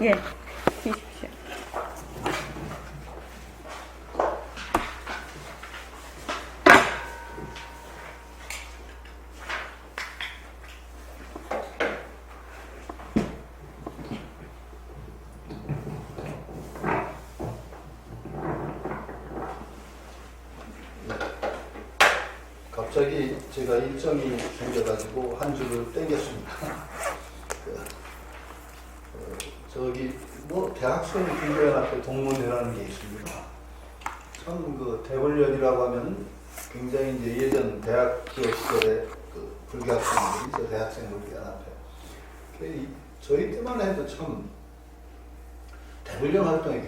예, 드십시오. 갑자기 제가 일정이 생겨가지고 한 줄을 땡겼습니다. 저기 뭐 대학생 군대연합회 동문회라는 게 있습니다. 참 그 대훈련이라고 하면 굉장히 이제 예전 대학교 시절에 그 불교학생들이 저 대학생 군대연합회. 저희 때만 해도 참 대훈련 활동이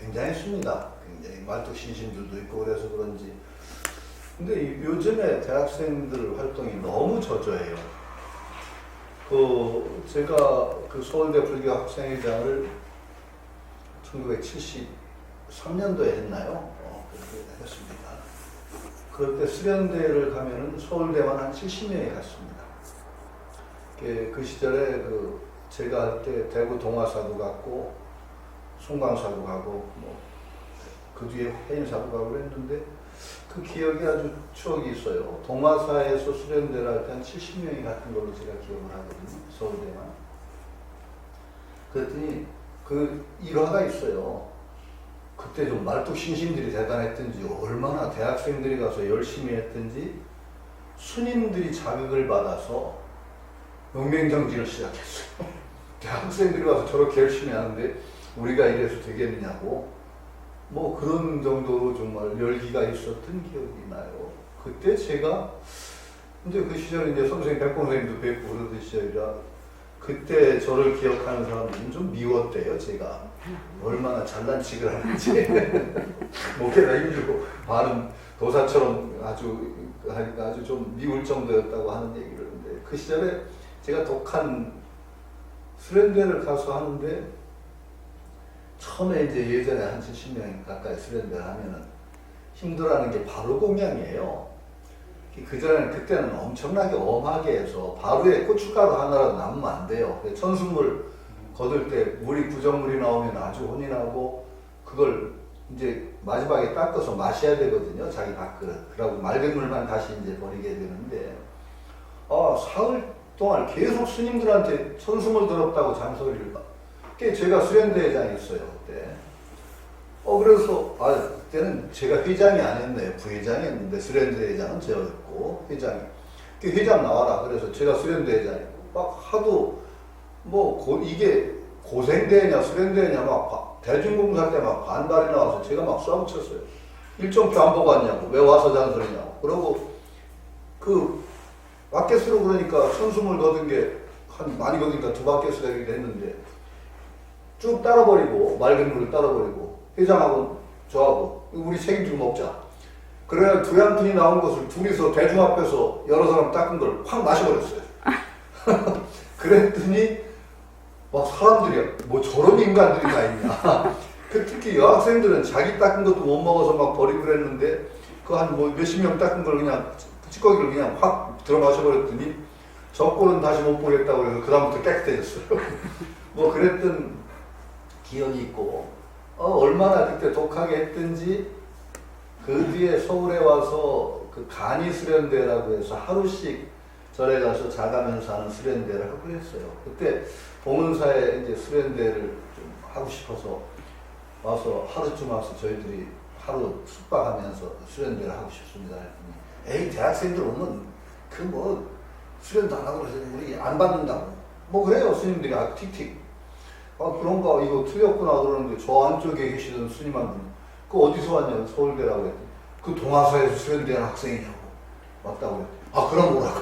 굉장했습니다. 굉장히 말뚝신신들도 있고 그래서 그런지. 근데 요즘에 대학생들 활동이 너무 저조해요. 제가 그 서울대 불교학생회장을 1973년도에 했나요? 그렇게 했습니다. 그때 수련대를 가면은 서울대만 한 70명이 갔습니다. 그 시절에 제가 할 때 대구 동화사도 갔고, 송광사도 가고, 그 뒤에 해인사도 가고 그랬는데, 그 기억이 아주 추억이 있어요. 동화사에서 수련대를 할 때 한 70명이 갔던 걸로 제가 기억을 하거든요. 서울대만. 그랬더니 그 일화가 있어요. 그때 좀 말뚝신신들이 대단했던지 얼마나 대학생들이 가서 열심히 했던지 스님들이 자극을 받아서 명맹정진을 시작했어요. 대학생들이 와서 저렇게 열심히 하는데 우리가 이래서 되겠느냐고 뭐 그런 정도로 정말 열기가 있었던 기억이 나요. 그때 제가 이제 그 시절에 이제 선생님, 백봉 선생님도 뵙고 그러던 시절이라 그때 저를 기억하는 사람들은 좀 미웠대요. 제가 얼마나 잘난 척을 하는지 목에다 힘주고 발음 도사처럼 아주 좀 미울 정도였다고 하는 얘기를 하는데 그 시절에 제가 독한 수련대를 가서 하는데 처음에 이제 예전에 한 70명 가까이 수련대를 하면은 힘들어하는 게 바로 공양이에요. 그때는 엄청나게 엄하게 해서 바로에 고춧가루 하나라도 남으면 안 돼요. 천수물 거둘 때 물이 부정물이 나오면 아주 혼이 나고 그걸 이제 마지막에 닦아서 마셔야 되거든요. 자기 밥그릇. 그러고 맑은 물만 다시 이제 버리게 되는데 사흘 동안 계속 스님들한테 천수물 더럽다고 잔소리를 제가 수련대회장이었어요, 그때. 그래서, 그때는 제가 회장이 아니었네요. 부회장이었는데, 수련대회장은 저였고, 회장이. 회장 나와라. 그래서 제가 수련대회장이고, 막 하도, 이게 고생대회냐, 수련대회냐, 대중공사 때 막 반발이 나와서 제가 막 쏴붙였어요. 일정표 안 보고 왔냐고, 왜 와서 잔소리냐고. 그러고, 바켓으로 그러니까 천수물 거둔 게, 많이 거두니까 2바켓을 되기도 했는데, 쭉 따라버리고 맑은 물을 따라버리고 회장하고 저하고 우리 책임지고 먹자. 그래야 두 한 푼이 나온 것을 둘이서 대중 앞에서 여러 사람 닦은 걸 확 마셔버렸어요. 그랬더니 막 사람들이 뭐 저런 인간들이 다 있냐. 특히 여학생들은 자기 닦은 것도 못 먹어서 막 버리고 그랬는데 그 한 몇십 명 닦은 걸 그냥 찌꺼기를 그냥 확 들어 마셔버렸더니 저 꼴은 다시 못 보겠다고 해서 그 다음부터 깨끗해졌어요. 그랬던 기억이 있고 얼마나 그때 독하게 했든지 그 뒤에 서울에 와서 그 간이 수련대라고 해서 하루씩 절에 가서 자가면서 하는 수련대를 하고 했어요. 그때 봉은사에 이제 수련대를 좀 하고 싶어서 와서 하루쯤 와서 저희들이 하루 숙박하면서 수련대를 하고 싶습니다 했더니 에이 대학생들 오면 수련도 안 하고 그래서 우리 안 받는다고 그래요. 스님들이 틱틱 그런가 이거 틀렸구나 그러는데 저 안쪽에 계시던 스님 한 분 그 어디서 왔냐고 서울대라고 했더니 그 동아사에서 수련대한 학생이냐고 왔다고 했더니 그럼 뭐라고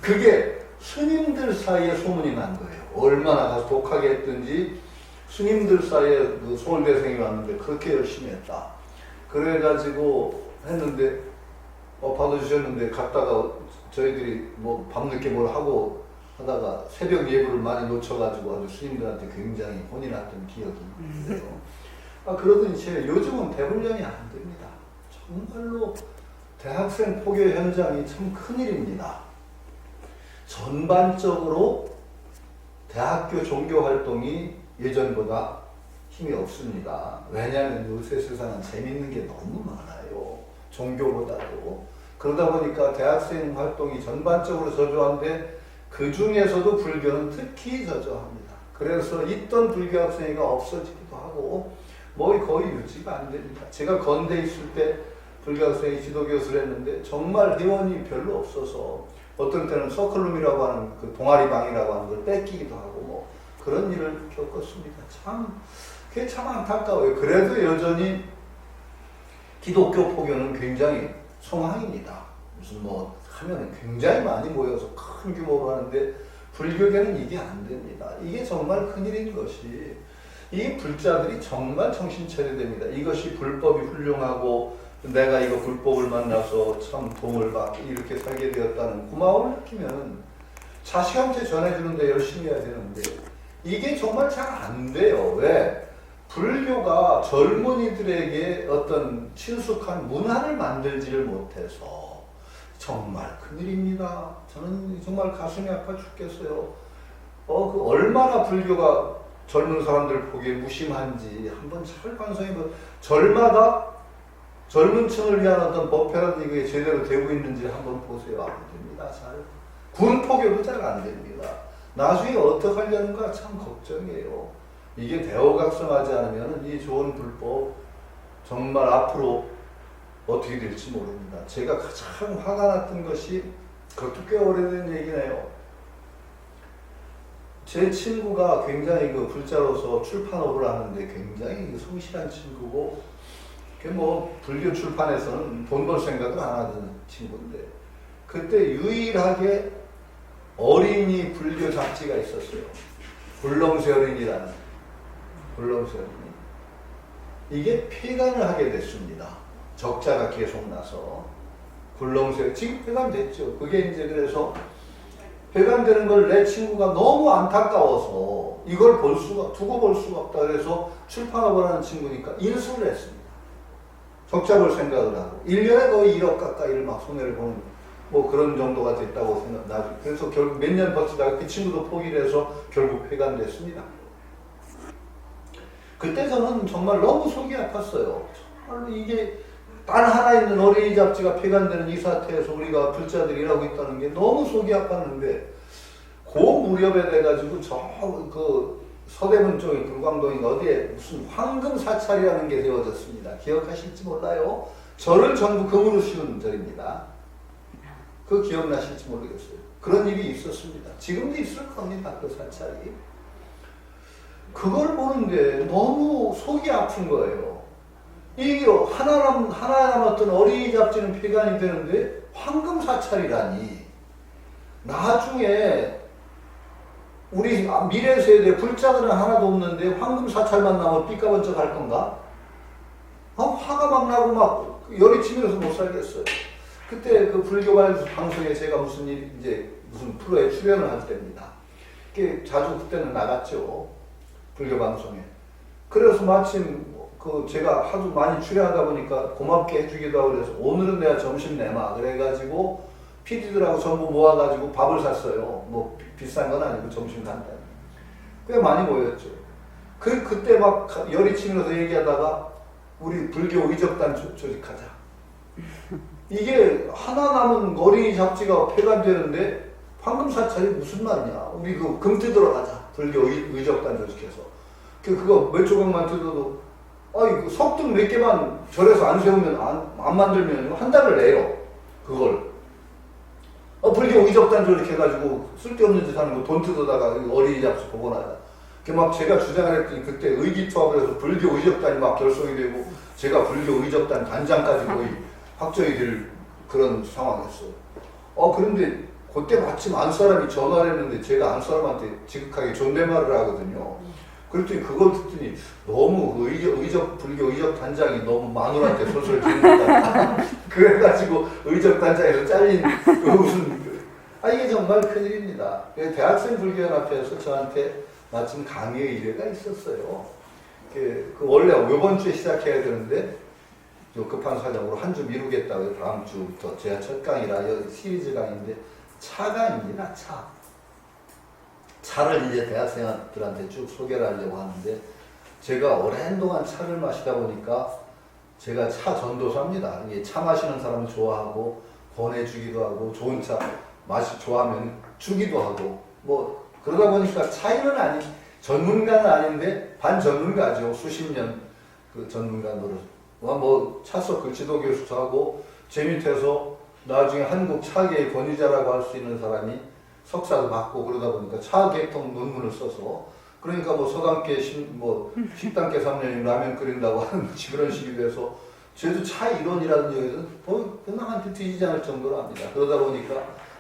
그게 스님들 사이에 소문이 난 거예요. 얼마나 가서 독하게 했든지 스님들 사이에 그 서울대생이 왔는데 그렇게 열심히 했다. 그래가지고 했는데 받아주셨는데 갔다가 저희들이 밤늦게 뭘 하고 하다가 새벽 예불을 많이 놓쳐가지고 아주 스님들한테 굉장히 혼이 났던 기억이 있는데요. 그러더니 요즘은 대훈련이 안 됩니다. 정말로 대학생 포교 현장이 참 큰일입니다. 전반적으로 대학교 종교 활동이 예전보다 힘이 없습니다. 왜냐하면 요새 세상은 재밌는 게 너무 많아요. 종교보다도. 그러다 보니까 대학생 활동이 전반적으로 저조한데 그 중에서도 불교는 특히 저조합니다. 그래서 있던 불교 학생회가 없어지기도 하고 뭐 거의 유지가 안 됩니다. 제가 건대에 있을 때 불교 학생회 지도 교수를 했는데 정말 회원이 별로 없어서 어떤 때는 서클룸이라고 하는 그 동아리방이라고 하는 걸 뺏기기도 하고 뭐 그런 일을 겪었습니다. 그게 참 안타까워요. 그래도 여전히 기독교 포교는 굉장히 성황입니다. 무슨 뭐 하면 굉장히 많이 모여서 큰 규모로 하는데 불교계는 이게 안 됩니다. 이게 정말 큰일인 것이 이 불자들이 정말 정신 차려야 됩니다. 이것이 불법이 훌륭하고 내가 이거 불법을 만나서 참 도움을 받고 이렇게 살게 되었다는 고마움을 느끼면 자식한테 전해주는데 열심히 해야 되는데 이게 정말 잘 안 돼요. 왜? 불교가 젊은이들에게 어떤 친숙한 문화를 만들지를 못해서 정말 큰일입니다. 저는 정말 가슴이 아파 죽겠어요. 그 얼마나 불교가 젊은 사람들 보기에 무심한지 한번 잘 반성해봐. 절마다 젊은 층을 위한 어떤 법회라든지 이게 제대로 되고 있는지 한번 보세요. 안 됩니다. 잘. 군포교도 잘 안 됩니다. 나중에 어떻게 하려는가 참 걱정이에요. 이게 대호각성하지 않으면 이 좋은 불법 정말 앞으로 어떻게 될지 모릅니다. 제가 가장 화가 났던 것이 그것도 꽤 오래된 얘기네요. 제 친구가 굉장히 그 불자로서 출판업을 하는데 굉장히 성실한 친구고 뭐 불교 출판에서는 돈 벌 생각을 안 하던 친구인데 그때 유일하게 어린이 불교 잡지가 있었어요. 굴렁쇠 어린이라는 굴렁쇠 어린이. 이게 폐간을 하게 됐습니다. 적자가 계속 나서 굴렁쇠 지금 폐간됐죠. 그게 이제 그래서 폐간되는 걸 내 친구가 너무 안타까워서 이걸 두고 볼 수가 없다 그래서 출판업을 하는 친구니까 인수를 했습니다. 적자 볼 생각을 하고 1년에 거의 1억 가까이를 막 손해를 보는 뭐 그런 정도가 됐다고 생각나죠. 그래서 결국 몇 년 버티다가 그 친구도 포기를 해서 결국 폐간됐습니다. 그때 저는 정말 너무 속이 아팠어요. 정말 이게 단 하나 있는 어린이 잡지가 폐간되는 이 사태에서 우리가 불자들이 일하고 있다는 게 너무 속이 아팠는데 그 무렵에 돼가지고 그 서대문 쪽에 불광동인가 어디에 무슨 황금 사찰이라는 게 되어졌습니다. 기억하실지 몰라요. 절을 전부 금으로 씌운 절입니다. 그거 기억나실지 모르겠어요. 그런 일이 있었습니다. 지금도 있을 겁니다. 그 사찰이. 그걸 보는데 너무 속이 아픈 거예요. 이게 하나 남았던 어린이 잡지는 폐간이 되는데 황금 사찰이라니. 나중에 우리 미래 세대 불자들은 하나도 없는데 황금 사찰만 나오면 삐까번쩍 할 건가? 화가 막 나고 막 열이 치면서 못 살겠어요. 그때 그 불교 방송에 제가 무슨 프로에 출연을 할 때입니다. 자주 그때는 나갔죠. 불교 방송에. 그래서 마침 제가 하도 많이 출연하다 보니까 고맙게 해주기도 하고 그래서 오늘은 내가 점심 내마 그래가지고 PD들하고 전부 모아가지고 밥을 샀어요. 뭐 비싼 건 아니고 점심 간단히. 꽤 많이 모였죠. 그때 막 열이 치면서 얘기하다가 우리 불교 의적단 조직하자. 이게 하나 남은 어린이 잡지가 폐간되는데 황금사찰이 무슨 말이냐. 우리 금 뜯으러 가자. 불교 의적단 조직해서. 그거 몇 조각만 뜯어도 석등 몇 개만 절에서 안 세우면 안 만들면 한 달을 내요. 그걸. 불교 의적단 조직해가지고 쓸데없는 짓 하는 거 돈 뜯어다가 어린이 잡지 보고 나자. 막 제가 주장을 했더니 그때 의기투합을 해서 불교 의적단이 막 결성이 되고 제가 불교 의적단 단장까지 거의 확정이 될 그런 상황이었어요. 그런데 그때 마침 안 사람이 전화를 했는데 제가 안 사람한테 지극하게 존댓말을 하거든요. 그랬더니 그걸 듣더니 너무 불교 의적 단장이 너무 마누라한테 솔솔 짓는다. 그래가지고 의적 단장에서 잘린 이게 정말 큰일입니다. 대학생 불교연합회에서 저한테 마침 강의 의뢰가 있었어요. 원래 이번 주에 시작해야 되는데 급한 사정으로 한 주 미루겠다고 다음 주부터 제가 첫 강의라 시리즈 강의인데 차강입니다. 차를 이제 대학생들한테 쭉 소개를 하려고 하는데, 제가 오랜 동안 차를 마시다 보니까 제가 차 전도사입니다. 이게 차 마시는 사람을 좋아하고 권해주기도 하고 좋은 차 좋아하면 주기도 하고 뭐 그러다 보니까 차이는 전문가는 아닌데 반전문가죠. 수십 년 그 전문가 노릇. 뭐 차서 그 지도 교수도 하고 제 밑에서 나중에 한국 차계의 권위자라고 할 수 있는 사람이 석사도 받고 그러다 보니까 차 개통 논문을 써서, 그러니까 뭐 서당계 식당계 3년이면 라면 끓인다고 하는 그런 식이 돼서 저도 차 이론이라는 얘기는 그냥한테 뒤지지 않을 정도로 합니다. 그러다 보니까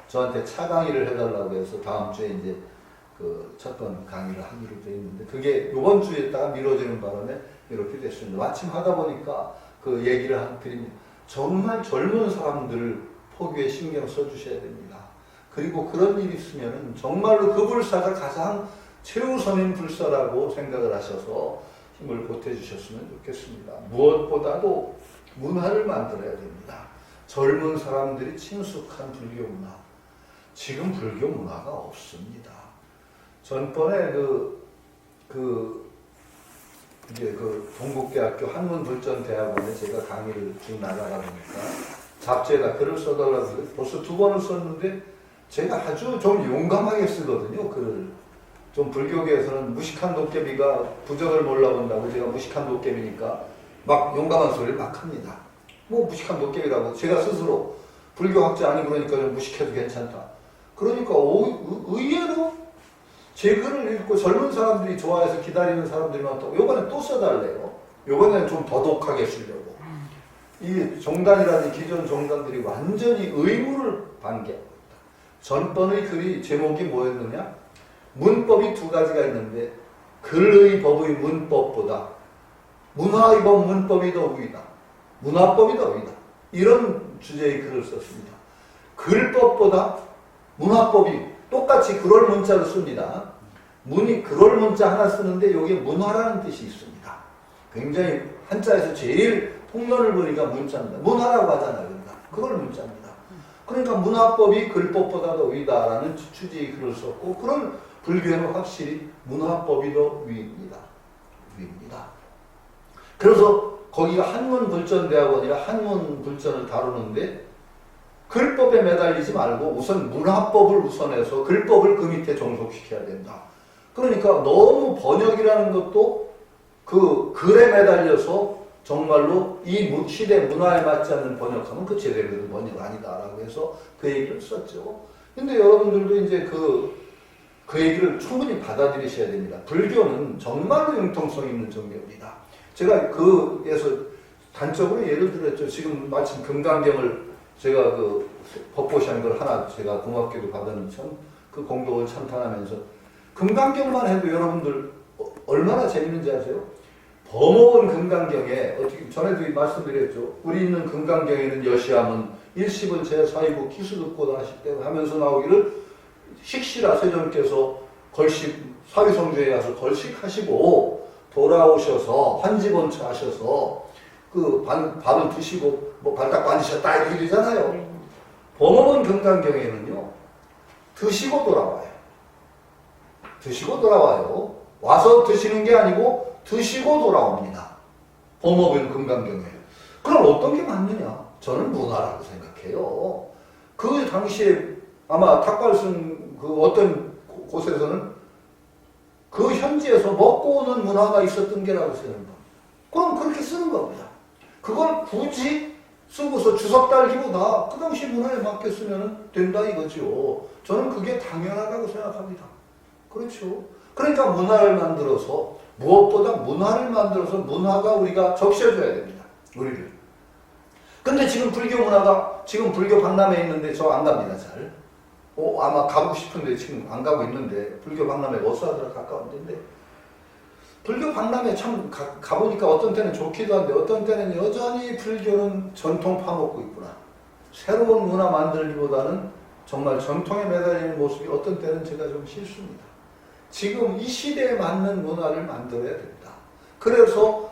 저한테 차 강의를 해달라고 해서 다음 주에 이제 그 첫 번 강의를 하기로 돼 있는데, 그게 이번 주에다가 미뤄지는 바람에 이렇게 됐습니다. 마침 하다 보니까 그 얘기를 드립니다. 정말 젊은 사람들 포교에 신경 써주셔야 됩니다. 그리고 그런 일이 있으면 정말로 그 불사가 가장 최우선인 불사라고 생각을 하셔서 힘을 보태주셨으면 좋겠습니다. 무엇보다도 문화를 만들어야 됩니다. 젊은 사람들이 친숙한 불교 문화. 지금 불교 문화가 없습니다. 전번에 이제 동국대학교 한문불전대학원에 제가 강의를 쭉 나가다 보니까 잡지에다 글을 써달라고 해서 벌써 2번을 썼는데, 제가 아주 좀 용감하게 쓰거든요, 글을. 좀 불교계에서는 무식한 도깨비가 부적을 몰라본다고, 제가 무식한 도깨비니까 막 용감한 소리를 막 합니다. 뭐 무식한 도깨비라고 제가 스스로 불교학자 아니고 그러니까 좀 무식해도 괜찮다. 그러니까 의외로 제 글을 읽고 젊은 사람들이 좋아해서 기다리는 사람들이 많다고 요번에 또 써달래요. 요번에는 좀 더독하게 쓰려고. 이 종단이라는 기존 종단들이 완전히 의무를 반기합니다. 전번의 글이 제목이 뭐였느냐? 문법이 2가지가 있는데 글의 법의 문법보다 문화의 법 문법이 더 우위다. 문화법이 더 우위다. 이런 주제의 글을 썼습니다. 글법보다 문화법이 똑같이 그럴 문자를 씁니다. 그럴 문자 하나 쓰는데 여기에 문화라는 뜻이 있습니다. 굉장히 한자에서 제일 폭론을 보니까 문자입니다. 문화라고 하잖아요. 그러니까 그걸 문자입니다. 그러니까 문화법이 글법보다 더 위다라는 취지의 글을 썼고, 그런 불교는 확실히 문화법이 더 위입니다. 그래서 거기가 한문불전대학원이라 한문불전을 다루는데, 글법에 매달리지 말고 우선 문화법을 우선해서 글법을 그 밑에 종속시켜야 된다. 그러니까 너무 번역이라는 것도 그 글에 매달려서 정말로 이 시대 문화에 맞지 않는 번역하면 그 제대로 된 번역 아니다라고 해서 그 얘기를 썼죠. 근데 여러분들도 이제 그 얘기를 충분히 받아들이셔야 됩니다. 불교는 정말로 융통성 있는 종교입니다. 제가 그에서 단적으로 예를 들었죠. 지금 마침 금강경을 제가 법보시한 걸 하나 제가 고맙게도 받은 그 공덕을 찬탄하면서 금강경만 해도 여러분들 얼마나 재밌는지 아세요? 범어원 금강경에 어떻게 전에도 말씀드렸죠. 우리 있는 금강경에는 여시함은 일십은 제4위부 기수듣고 하실 하면서 나오기를 식시라 세존께서 걸식 사위성주에 가서 걸식하시고 돌아오셔서 환지본처 하셔서 밥을 드시고 발 닦고 앉으셨다 이렇게 되잖아요. 범어원 금강경에는요 드시고 돌아와요. 와서 드시는 게 아니고 드시고 돌아옵니다. 범어원 금강경에. 그럼 어떤 게 맞느냐? 저는 문화라고 생각해요. 그 당시에 아마 탁발순 어떤 곳에서는 그 현지에서 먹고 오는 문화가 있었던 게라고 생각합니다. 그럼 그렇게 쓰는 겁니다. 그걸 굳이 쓰고서 주석 달기보다 그 당시 문화에 맞게 쓰면 된다 이거죠. 저는 그게 당연하다고 생각합니다. 그렇죠. 그러니까 문화를 만들어서 무엇보다 문화를 만들어서 문화가 우리가 적셔줘야 됩니다. 우리를. 근데 지금 불교 문화가 지금 불교 박람회 있는데 저 안 갑니다. 잘. 아마 가고 싶은데 지금 안 가고 있는데 불교 박람회 워스하더라 가까운 데인데 불교 박람회 참 가보니까 어떤 때는 좋기도 한데 어떤 때는 여전히 불교는 전통 파먹고 있구나. 새로운 문화 만들기보다는 정말 전통에 매달리는 모습이 어떤 때는 제가 좀 싫습니다. 지금 이 시대에 맞는 문화를 만들어야 됩니다. 그래서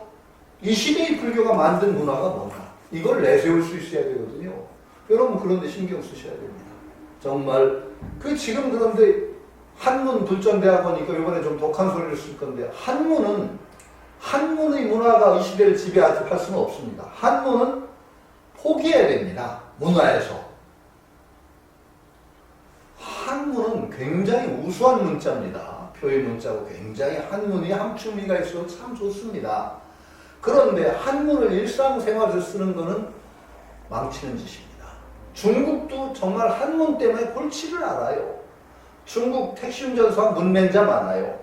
이 시대의 불교가 만든 문화가 뭔가 이걸 내세울 수 있어야 되거든요. 여러분 그런데 신경 쓰셔야 됩니다. 정말 지금 그런데 한문 불전대학원이니까 이번에 좀 독한 소리를 쓸 건데, 한문의 문화가 이 시대를 지배할 수는 없습니다. 한문은 포기해야 됩니다. 문화에서. 한문은 굉장히 우수한 문자입니다. 표의 문자고 굉장히 한문이 함축미가 있어서 참 좋습니다. 그런데 한문을 일상생활에서 쓰는 것은 망치는 짓입니다. 중국도 정말 한문 때문에 골치를 알아요. 중국 택시 운전사 문맹자 많아요.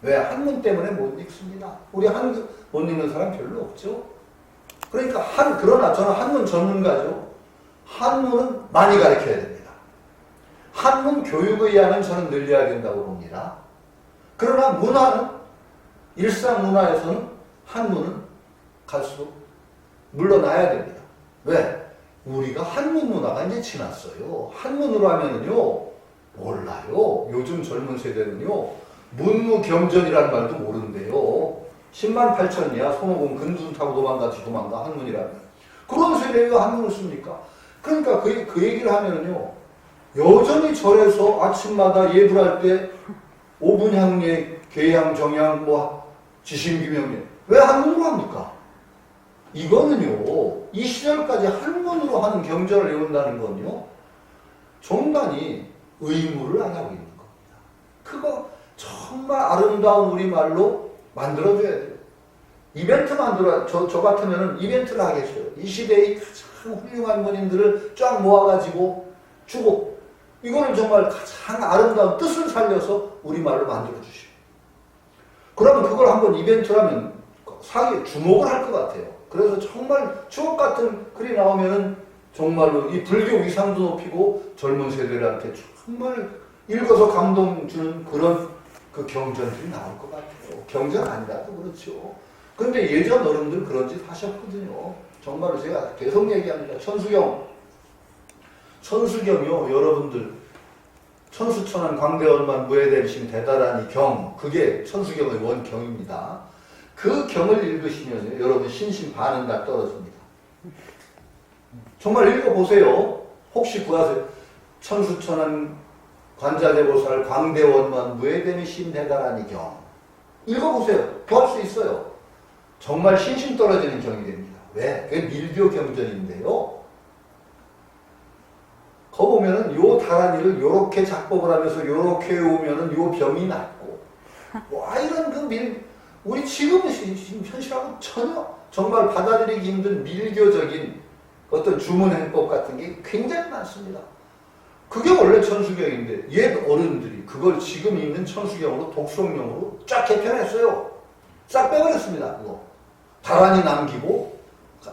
왜? 한문 때문에 못 읽습니다. 우리 한국 못 읽는 사람 별로 없죠. 그러니까 그러나 저는 한문 전문가죠. 한문은 많이 가르쳐야 됩니다. 한문 교육의학은 저는 늘려야 된다고 봅니다. 그러나 문화는, 일상 문화에서는 한문은 갈수록 물러나야 됩니다. 왜? 우리가 한문 문화가 이제 지났어요. 한문으로 하면은요, 몰라요. 요즘 젊은 세대는요, 문무경전이라는 말도 모르는데요. 10만 8천이야. 손오공 근두순 타고 도망가 한문이라면. 그런 세대에 한문을 씁니까? 그러니까 그 얘기를 하면은요, 여전히 절에서 아침마다 예불할 때 5분 향례, 계향, 정향, 지신규명례. 왜 한문으로 합니까? 이거는요, 이 시절까지 한문으로 하는 경전을 외운다는 건요, 종단이 의무를 안 하고 있는 겁니다. 그거 정말 아름다운 우리말로 만들어줘야 돼요. 이벤트 저 같으면은 이벤트를 하겠어요. 이 시대의 가장 훌륭한 문인들을 쫙 모아가지고 주고, 이거는 정말 가장 아름다운 뜻을 살려서 우리말로 만들어주시오. 그러면 그걸 한번 이벤트라면 사회에 주목을 할 것 같아요. 그래서 정말 주옥 같은 글이 나오면은 정말로 이 불교 위상도 높이고 젊은 세대들한테 정말 읽어서 감동 주는 그런 그 경전들이 나올 것 같아요. 경전 아니라도 그렇죠. 근데 예전 어른들 그런 짓 하셨거든요. 정말로 제가 계속 얘기합니다. 천수경이요, 여러분들. 천수천안 광대원만 무해됨신 대다라니 경, 그게 천수경의 원경입니다. 그 경을 읽으시면 여러분 신심 반은 다 떨어집니다. 정말 읽어보세요. 혹시 구하세요. 천수천안 관자재보살 광대원만 무해됨신 대다라니 경. 읽어보세요. 구할 수 있어요. 정말 신심 떨어지는 경이 됩니다. 왜? 그게 밀교 경전인데요. 거 보면은 요 다란이를 요렇게 작법을 하면서 요렇게 외우면은 요 병이 낫고, 이런 우리 지금 현실하고 전혀 정말 받아들이기 힘든 밀교적인 어떤 주문행법 같은 게 굉장히 많습니다. 그게 원래 천수경인데 옛 어른들이 그걸 지금 있는 천수경으로 독송용으로 쫙 개편했어요. 싹 빼버렸습니다. 그거 다란이 남기고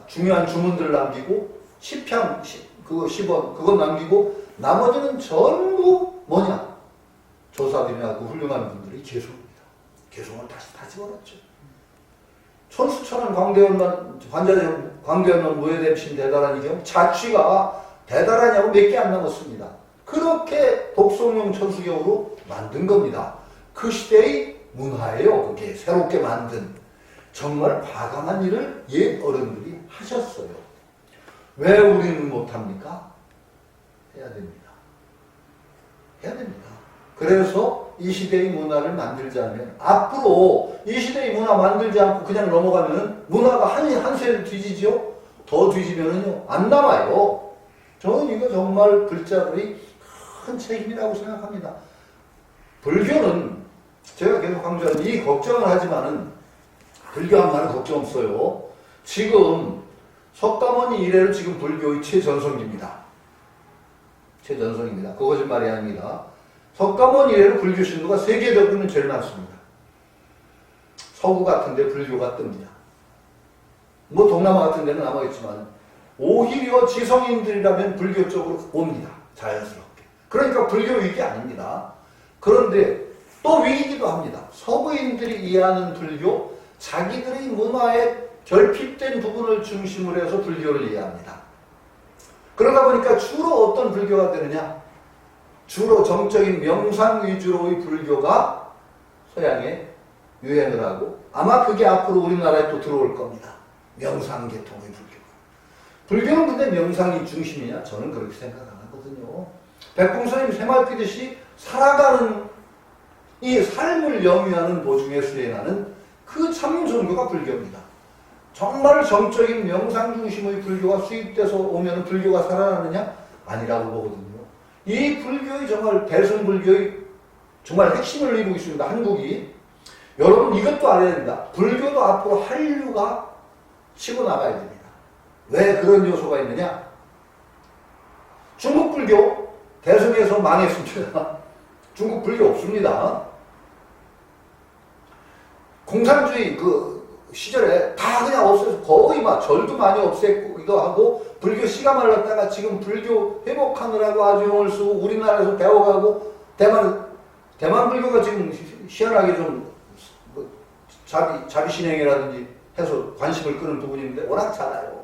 중요한 주문들 남기고 10향 그거 10원 그거 남기고 나머지는 전부 조사들이나 그 훌륭한 분들이 개송입니다. 개송을 다시 다 집어넣었죠. 천수천안 광대원만 무해됨신 대다라니 경 자취가 대다라니하고 몇 개 안 남았습니다. 그렇게 독송용 천수경으로 만든 겁니다. 그 시대의 문화예요. 그게 새롭게 만든 정말 과감한 일을 옛 어른들이 하셨어요. 왜 우리는 못합니까? 해야 됩니다. 해야 됩니다. 그래서 이 시대의 문화를 만들자면, 앞으로 이 시대의 문화 만들지 않고 그냥 넘어가면 문화가 한 세를 뒤지죠? 더 뒤지면은요, 안 남아요. 저는 이거 정말 글자들이 큰 책임이라고 생각합니다. 불교는 제가 계속 강조하는 이 걱정을 하지만은 불교 한 말은 걱정 없어요. 지금 석가모니 이래로 지금 불교의 최전성기입니다. 최전성입니다. 그 거짓말이 아닙니다. 석가모니 이래로 불교 신도가 세계적으로는 제일 많습니다. 서구 같은 데 불교가 뜹니다. 동남아 같은 데는 남아있지만 오히려 지성인들이라면 불교 쪽으로 옵니다. 자연스럽게. 그러니까 불교 위기 아닙니다. 그런데 또 위기기도 합니다. 서구인들이 이해하는 불교, 자기들의 문화에 결핍된 부분을 중심으로 해서 불교를 이해합니다. 그러다 보니까 주로 어떤 불교가 되느냐? 주로 정적인 명상 위주로의 불교가 서양에 유행을 하고, 아마 그게 앞으로 우리나라에 또 들어올 겁니다. 명상 계통의 불교가. 불교는 근데 명상이 중심이냐? 저는 그렇게 생각 안 하거든요. 백봉스님 새말 피듯이 살아가는 이 삶을 영위하는 도중에 수행하는 그 참 종교가 불교입니다. 정말 정적인 명상 중심의 불교가 수입돼서 오면 불교가 살아나느냐? 아니라고 보거든요. 이 불교의 정말 대승불교의 정말 핵심을 이루고 있습니다. 한국이. 여러분 이것도 알아야 됩니다. 불교도 앞으로 한류가 치고 나가야 됩니다. 왜 그런 요소가 있느냐? 중국 불교 대승에서 망했습니다. 중국 불교 없습니다. 공산주의 그 시절에 다 그냥 없애서 거의 막 절도 많이 없앴고 이거 하고 불교 씨가 말랐다가 지금 불교 회복하느라고 아주 용을 쓰고 우리나라에서 배워가고 대만 불교가 지금 희한하게 좀 자비 신행이라든지 해서 관심을 끄는 부분인데 워낙 잘해요.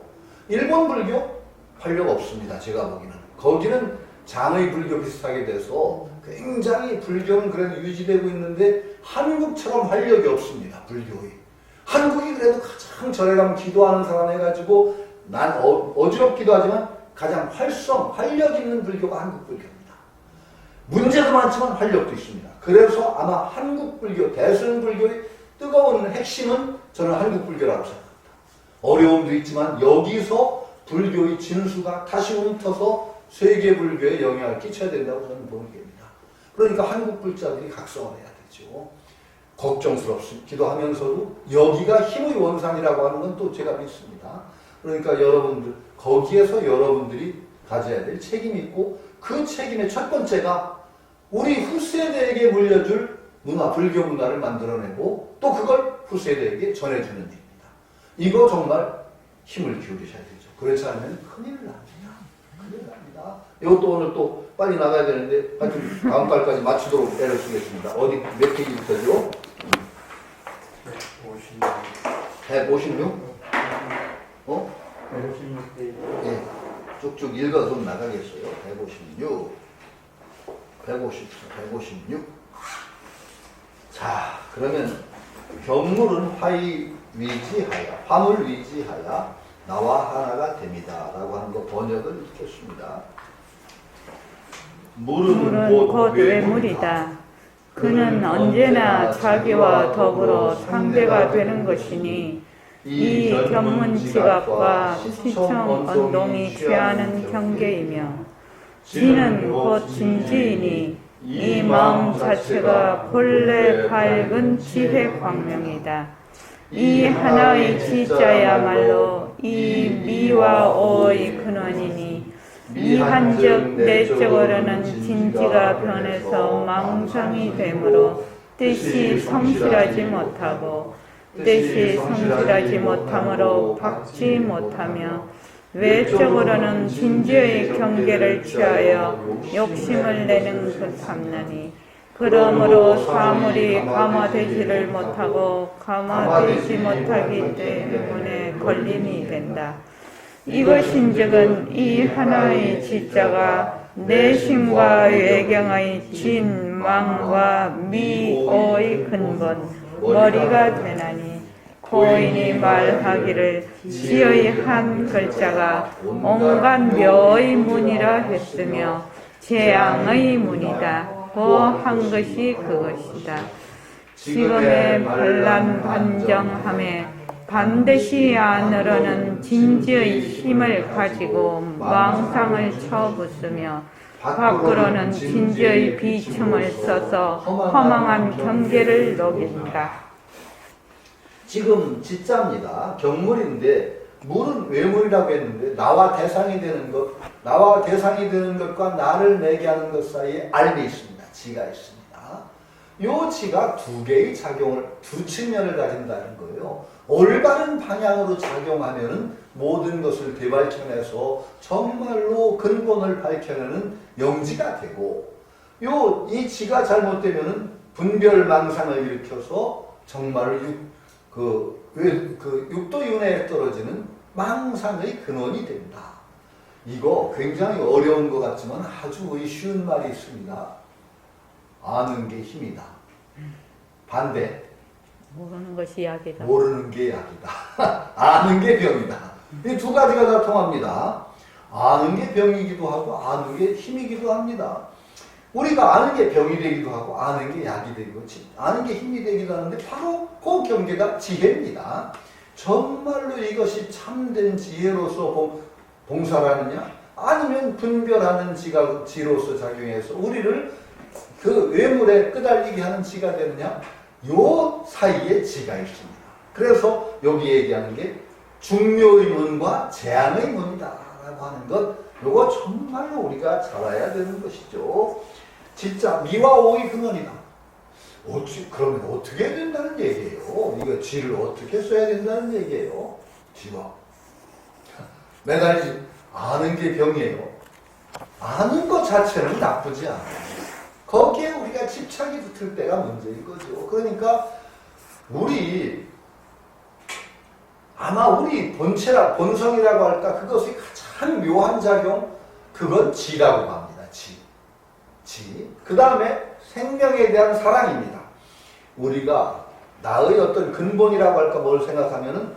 일본 불교 활력 없습니다. 제가 보기에는. 거기는 장의 불교 비슷하게 돼서 굉장히 불교는 그래도 유지되고 있는데 한국처럼 활력이 없습니다. 불교의. 한국이 그래도 가장 절에 가면 기도하는 사람 해가지고 난 어지럽기도 하지만 가장 활력 있는 불교가 한국 불교입니다. 문제도 많지만 활력도 있습니다. 그래서 아마 한국 불교, 대승불교의 뜨거운 핵심은 저는 한국 불교라고 생각합니다. 어려움도 있지만 여기서 불교의 진수가 다시 움터서 세계 불교에 영향을 끼쳐야 된다고 저는 보는 겁니다. 그러니까 한국 불자들이 각성을 해야 되죠. 걱정스럽기도 하면서도 여기가 힘의 원산이라고 하는 건 또 제가 믿습니다. 그러니까 여러분들 거기에서 여러분들이 가져야 될 책임이 있고 그 책임의 첫 번째가 우리 후세대에게 물려줄 문화, 불교 문화를 만들어내고 또 그걸 후세대에게 전해주는 일입니다. 이거 정말 힘을 기울이셔야 되죠. 그렇지 않으면 큰일 납니다. 큰일 납니다. 이것도 오늘 또 빨리 나가야 되는데 하여튼 다음 달까지 맞추도록 애를 쓰겠습니다. 어디 몇 페이지부터죠? 156? 어? 156페이지. 예. 쭉쭉 읽어서 좀 나가겠어요. 156. 156. 자, 그러면 경물은 화물 위지하여 나와 하나가 됩니다. 라고 하는 거 번역을 읽겠습니다. 물은 곧 외물이다. 그는 언제나 자기와 더불어 상대가 되는 것이니 이 견문지각과 시청언동이 취하는 경계이며 지는 곧 진지이니 이 마음 자체가 본래 밝은 지혜 광명이다. 이 하나의 지자야말로 이 미와 오의 근원이니 이한적 내적으로는 진지가 변해서 망상이 되므로 뜻이 성실하지 못하고 뜻이 성실하지 못하므로 박지 못하며 외적으로는 진지의 경계를 취하여 욕심을 내는 듯함나니 그러므로 사물이 감화되지를 못하고 감화되지 못하기 때문에 걸림이 된다. 이것인즉은 이 하나의 지자가 내심과 외경의 진, 망과 미, 오의 근본, 머리가 되나니 고인이 말하기를 지의 한 글자가 온갖 묘의 문이라 했으며 재앙의 문이다. 한 것이 그것이다. 지금의 반란 반정함에 반드시 안으로는 진지의 힘을 가지고 망상을 쳐붓으며 밖으로는 진지의 비춤을 써서 허망한 경계를 녹인다. 지금 지자입니다. 경물인데 물은 외물이라고 했는데 나와 대상이 되는 것과 나를 매게 하는 것 사이에 알이 있습니다. 지가 있습니다. 요 지가 두 개의 작용을, 두 측면을 가진다는 거예요. 올바른 방향으로 작용하면은 모든 것을 되밝혀내서 정말로 근본을 밝혀내는 영지가 되고, 이 지가 잘못되면은 분별망상을 일으켜서 정말로 육도윤회에 떨어지는 망상의 근원이 된다. 이거 굉장히 어려운 것 같지만 아주 쉬운 말이 있습니다. 아는 게 힘이다. 반대. 모르는 것이 약이다. 모르는 게 약이다. 아는 게 병이다. 이 두 가지가 다 통합니다. 아는 게 병이기도 하고 아는 게 힘이기도 합니다. 우리가 아는 게 병이 되기도 하고 아는 게 약이 되고 아는 게 힘이 되기도 하는데 바로 그 경계가 지혜입니다. 정말로 이것이 참된 지혜로서 봉사하느냐 아니면 분별하는 지로서 작용해서 우리를 그 외물에 끄달리게 하는 지가 되느냐 요 사이에 지가 있습니다. 그래서 여기 얘기하는 게 중묘의 문과 재앙의 문이다 라고 하는 것 요거 정말로 우리가 잘 알아야 되는 것이죠. 진짜 미와 오의 근원이다. 그러면 어떻게 해야 된다는 얘기예요? 이거 지를 어떻게 써야 된다는 얘기예요? 지와 매달리지 아는 게 병이에요. 아는 것 자체는 나쁘지 않아요. 거기에 우리가 집착이 붙을 때가 문제인 거죠. 그러니까 아마 우리 본성이라고 할까 그것의 가장 묘한 작용 그건 지라고 합니다. 지. 그 다음에 생명에 대한 사랑입니다. 우리가 나의 어떤 근본이라고 할까 뭘 생각하면은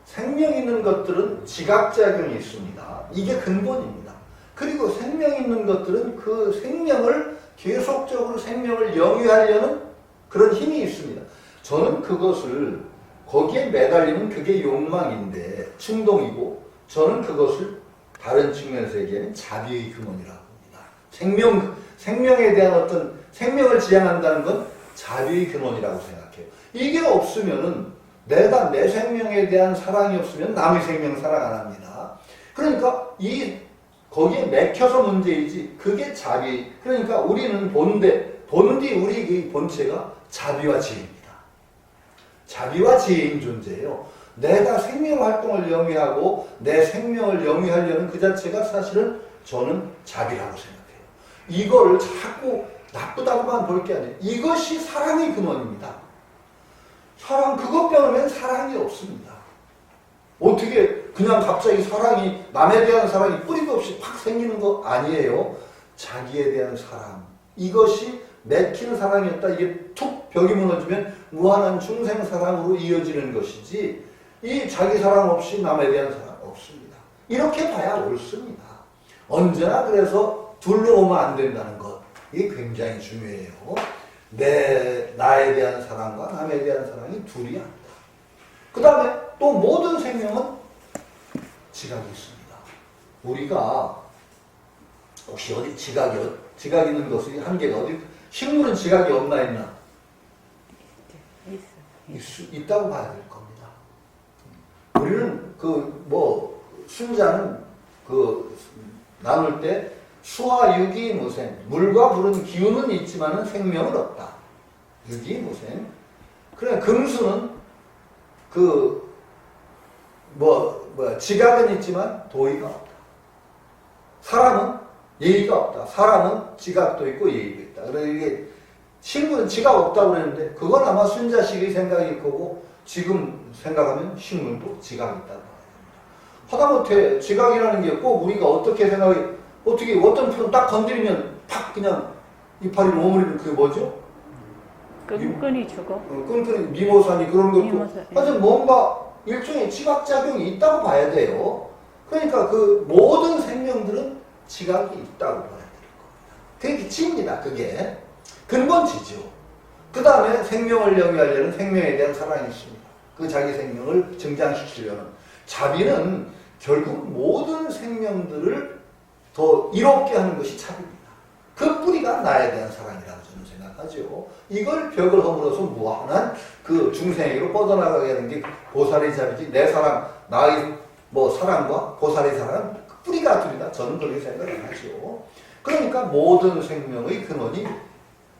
생명 있는 것들은 지각작용이 있습니다. 이게 근본입니다. 그리고 생명 있는 것들은 그 생명을 계속적으로 생명을 영위하려는 그런 힘이 있습니다. 저는 그것을 거기에 매달리는 그게 욕망인데 충동이고 저는 그것을 다른 측면에서 얘기하면 자비의 근원이라고 합니다. 생명에 대한 어떤 생명을 지향한다는 건 자비의 근원이라고 생각해요. 이게 없으면은 내가 내 생명에 대한 사랑이 없으면 남의 생명 사랑 안 합니다. 그러니까 거기에 맥혀서 문제이지 그게 자비. 그러니까 우리는 본디 우리 그 본체가 자비와 지혜입니다. 자비와 지혜인 존재예요. 내가 생명 활동을 영위하고 내 생명을 영위하려는 그 자체가 사실은 저는 자비라고 생각해요. 이걸 자꾸 나쁘다고만 볼 게 아니에요. 이것이 사랑의 근원입니다. 그것 빼놓으면 사랑이 없습니다. 어떻게 그냥 갑자기 남에 대한 사랑이 뿌리도 없이 팍 생기는 거 아니에요. 자기에 대한 사랑. 이것이 맥힌 사랑이었다. 이게 툭 벽이 무너지면 무한한 중생 사랑으로 이어지는 것이지 이 자기 사랑 없이 남에 대한 사랑 없습니다. 이렇게 봐야 옳습니다. 언제나 그래서 둘로 오면 안 된다는 것. 이게 굉장히 중요해요. 나에 대한 사랑과 남에 대한 사랑이 둘이 아니다. 그 다음에 또 모든 생명은 지각이 있습니다. 우리가 혹시 어디 지각 있는 것의 한계가 어디 식물은 지각이 없나 있나? 있다고 봐야 될 겁니다. 우리는 순자는 나눌 때 수와 유기무생, 물과 불은 기운은 있지만은 생명은 없다. 유기무생. 그래 금수는 지각은 있지만 도의가 없다. 사람은 예의가 없다. 사람은 지각도 있고 예의도 있다. 그래서 이게 식물은 지각 없다고 그랬는데 그건 아마 순자식의 생각일 거고 지금 생각하면 식물도 지각이 있다고 합니다. 하다못해 지각이라는 게 꼭 우리가 어떻게 어떤 풀은 딱 건드리면 팍 그냥 이파리를 오므리는 그게 뭐죠? 끈끈이 죽어. 끈끈이 미모산이 그런 것도 하여튼 뭔가 일종의 지각작용이 있다고 봐야 돼요. 그러니까 그 모든 생명들은 지각이 있다고 봐야 될 겁니다. 그게 지입니다. 그게 근본지죠. 그 다음에 생명을 영위하려는 생명에 대한 사랑이 있습니다. 그 자기 생명을 증장시키려는 자비는 결국 모든 생명들을 더 이롭게 하는 것이 자비입니다. 그 뿌리가 나에 대한 사랑이라고 저는 생각하죠. 이걸 벽을 허물어서 무한한 그 중생에게로 뻗어나가게 하는 게 보살의 자비지. 내 사랑, 나의 사랑과 보살의 사랑은 그 뿌리가 둘이다. 저는 그렇게 생각을 하죠. 그러니까 모든 생명의 근원이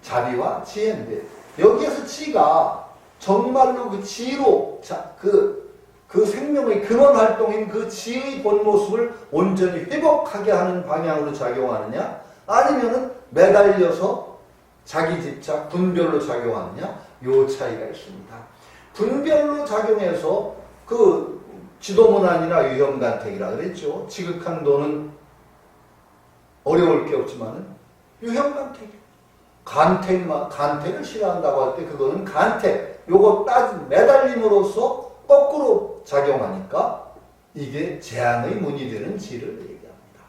자비와 지혜인데 여기에서 지가 정말로 그 지로 그 생명의 근원 활동인 그 지의 본 모습을 온전히 회복하게 하는 방향으로 작용하느냐 아니면은 매달려서 자기 집착 분별로 작용하느냐 요 차이가 있습니다. 분별로 작용해서 그 지도문안이나 유형간택이라 그랬죠. 지극한 도는 어려울 게 없지만은 유형간택 간택을 싫어한다고 할 때 그거는 간택 요거 매달림으로써 거꾸로 작용하니까 이게 재앙의 문이 되는 지를 얘기합니다.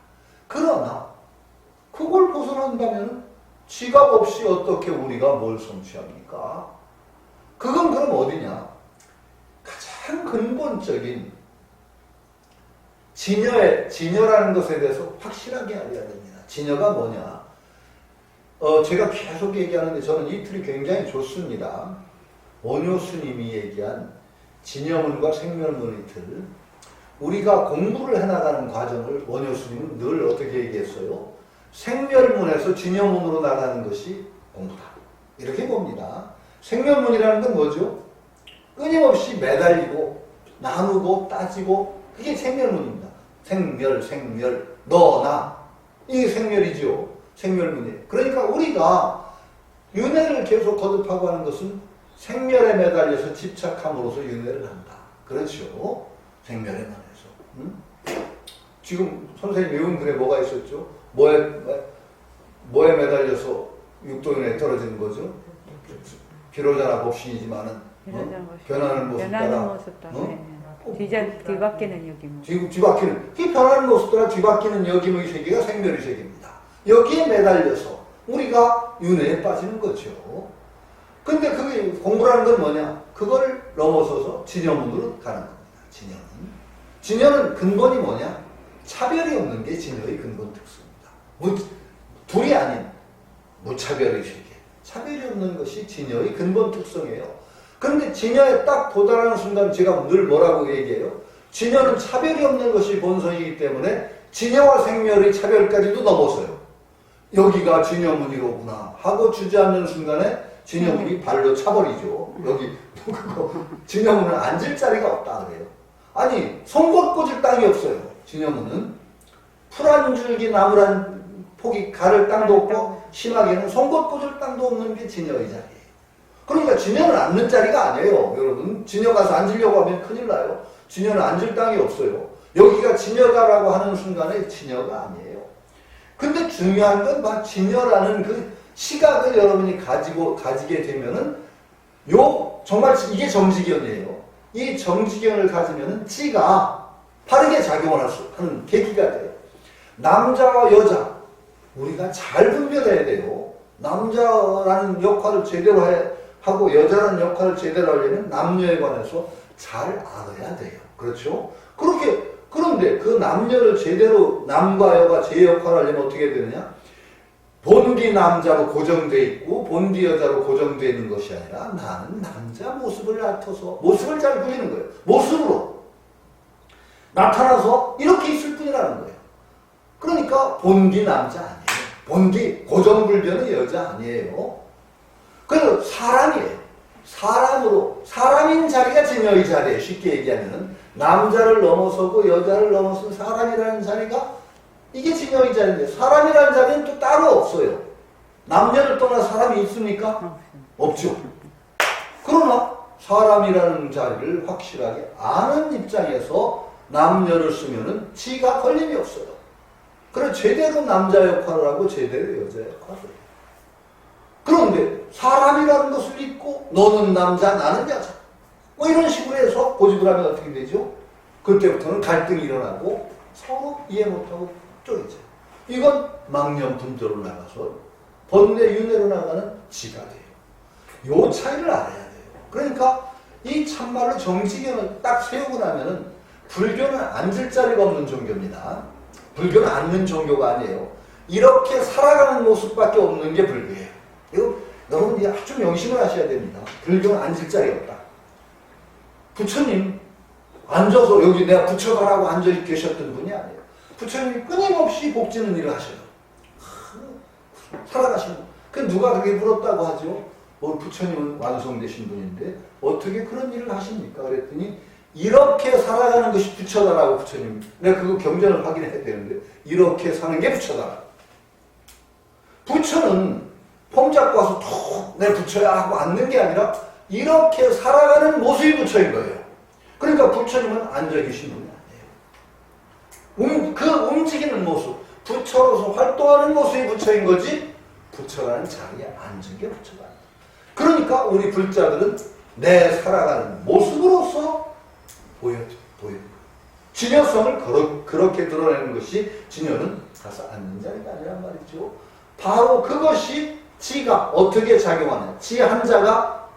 그러나 그걸 벗어난다면 지각 없이 어떻게 우리가 뭘 성취합니까? 그건 그럼 어디냐? 가장 근본적인 진여라는 것에 대해서 확실하게 알아야 됩니다. 진여가 뭐냐? 제가 계속 얘기하는데 저는 이 틀이 굉장히 좋습니다. 원효 스님이 얘기한 진여문과 생멸문의 틀. 우리가 공부를 해나가는 과정을 원효 스님은 늘 어떻게 얘기했어요? 생멸문에서 진여문으로 나가는 것이 공부다. 이렇게 봅니다. 생멸문이라는 건 뭐죠? 끊임없이 매달리고 나누고 따지고 그게 생멸문입니다. 생멸, 너, 나. 이게 생멸이죠. 생멸문이에요. 그러니까 우리가 윤회를 계속 거듭하고 하는 것은 생멸에 매달려서 집착함으로써 윤회를 한다. 그렇죠. 생멸에 관해서. 지금 선생님 외운 글에 뭐가 있었죠? 뭐에 매달려서 육도윤회에 떨어지는 거죠? 비로자나 법신이지만은 변하는 모습 따라 뒤바뀌는 여김. 뒤바뀌는 이 변하는 모습 따라 뒤바뀌는 여김의 세계가 생멸의 세계입니다. 여기에 매달려서 우리가 윤회에 빠지는 거죠. 근데 그게 공부라는 건 뭐냐? 그걸 넘어서서 진여문으로 가는 겁니다. 진여는 근본이 뭐냐? 차별이 없는 게 진여의 근본 특성입니다. 둘이 아닌 무차별의 세계. 차별이 없는 것이 진여의 근본 특성이에요. 그런데 진여에 딱 도달하는 순간 제가 늘 뭐라고 얘기해요? 진여는 차별이 없는 것이 본성이기 때문에 진여와 생멸의 차별까지도 넘어서요. 여기가 진여문이로구나 하고 주저앉는 순간에 진여문이 발로 차버리죠. 여기 진여문은 앉을 자리가 없다 그래요. 아니 송곳 꽂을 땅이 없어요. 진여문은 풀 한 줄기 나무란 폭이 가를 땅도 없고 심하게는 송곳 꽂을 땅도 없는 게 진여의 자리예요. 그러니까 진여는 앉는 자리가 아니에요. 여러분 진여 가서 앉으려고 하면 큰일 나요. 진여는 앉을 땅이 없어요. 여기가 진여가라고 하는 순간에 진여가 아니에요. 근데 중요한 건 진여라는 그 시각을 여러분이 가지게 되면은 정말 이게 정지견이에요. 이 정지견을 가지면은 지가 바르게 작용을 하는 계기가 돼요. 남자와 여자 우리가 잘 분별해야 돼요. 남자라는 역할을 제대로 하고 여자라는 역할을 제대로 하려면 남녀에 관해서 잘 알아야 돼요. 그렇죠? 그런데 그 남녀를 제대로 남과 여가 제 역할을 하려면 어떻게 되느냐? 본디 남자로 고정되어 있고 본디 여자로 고정되어 있는 것이 아니라 나는 남자 모습을 나타서 모습을 잘 보이는 거예요. 모습으로 나타나서 이렇게 있을 뿐이라는 거예요. 그러니까 본디 남자 아니에요. 본디 고정불변의 여자 아니에요. 그래서 사람이에요. 사람인 자리가 진여의 자리예요. 쉽게 얘기하면 남자를 넘어서고 여자를 넘어선 사람이라는 자리가 이게 진여의 자리인데 사람이라는 자리는 또 따로 없어요. 남녀를 떠나 사람이 있습니까? 없죠. 그러나 사람이라는 자리를 확실하게 아는 입장에서 남녀를 쓰면은 지가 걸림이 없어요. 그래 제대로 남자 역할을 하고 제대로 여자 역할을 해요. 그런데 사람이라는 것을 잊고 너는 남자 나는 여자 뭐 이런 식으로 해서 고집을 하면 어떻게 되죠? 그때부터는 갈등이 일어나고 서로 이해 못하고 쪼개져요. 이건 망념분조로 나가서 번뇌 윤회로 나가는 지가 돼요. 요 차이를 알아야 돼요. 그러니까 이 참말로 정지견을 딱 세우고 나면은 불교는 앉을 자리가 없는 종교입니다. 불교는 앉는 종교가 아니에요. 이렇게 살아가는 모습밖에 없는 게 불교예요. 이거 여러분 아주 명심을 하셔야 됩니다. 불교는 앉을 자리가 없다. 부처님 앉아서 여기 내가 부처가라고 앉아 계셨던 분이 아니에요. 부처님이 끊임없이 복지는 일을 하셔요. 살아가시는 그 누가 그렇게 물었다고 하죠. 부처님은 완성되신 분인데 어떻게 그런 일을 하십니까? 그랬더니 이렇게 살아가는 것이 부처다라고 부처님. 내가 그거 경전을 확인해야 되는데 이렇게 사는 게 부처다. 부처는 폼 잡고 와서 톡 내 부처야 하고 앉는 게 아니라 이렇게 살아가는 모습이 부처인 거예요. 그러니까 부처님은 앉아 계신 분이 아니에요. 그 움직이는 모습, 부처로서 활동하는 모습이 부처인 거지 부처라는 자리에 앉은 게 부처가 아니에요. 그러니까 우리 불자들은 내 살아가는 모습으로서 보여요. 진여성을 그렇게 드러내는 것이 진여는 가서 앉는 자리가 아니란 말이죠. 바로 그것이 지가 어떻게 작용하냐. 지 한자가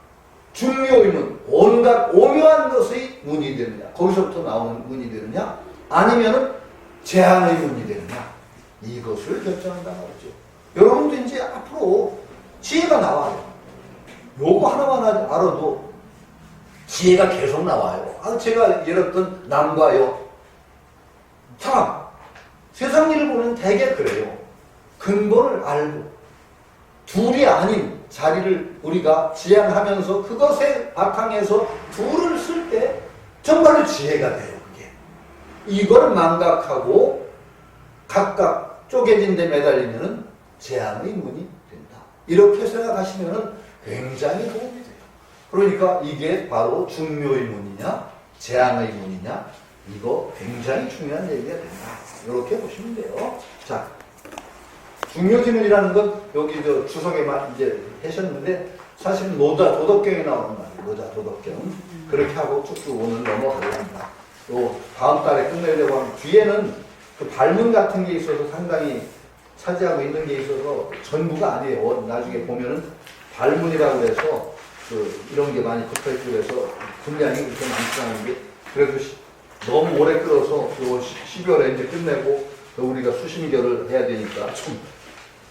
중묘의문, 온갖 오묘한 것의 문이 되느냐. 거기서부터 나오는 문이 되느냐. 아니면은 재앙의 문이 되느냐. 이것을 결정한다 말이죠. 여러분도 이제 앞으로 지혜가 나와요. 요거 하나만 알아도 지혜가 계속 나와요. 제가 예를 들었던 남과 여. 사람, 세상 일을 보면 대개 그래요. 근본을 알고 둘이 아닌 자리를 우리가 지향하면서 그것에 바탕에서 둘을 쓸 때 정말로 지혜가 돼요. 그게. 이걸 망각하고 각각 쪼개진 데 매달리면은 재앙의 문이 된다. 이렇게 생각하시면은 굉장히 도움이 돼요. 그러니까 이게 바로 중묘의 문이냐 재앙의 문이냐 이거 굉장히 중요한 얘기가 된다. 이렇게 보시면 돼요. 자, 중묘지문이라는 건 여기 저 주석에만 이제 하셨는데 사실은 노자 도덕경에 나오는 말이에요. 노자 도덕경. 그렇게 하고 쭉쭉 오늘 넘어가려합니다. 또 다음 달에 끝내려고 하면 뒤에는 그 발문 같은 게 있어서 상당히 차지하고 있는 게 있어서 전부가 아니에요. 나중에 보면은 발문이라고 해서 이런 게 많이 붙어 있고 그래서 분량이 그렇게 많지 않은데 그래도 너무 오래 끌어서 요 12월에 이제 끝내고 우리가 수신결을 해야 되니까 좀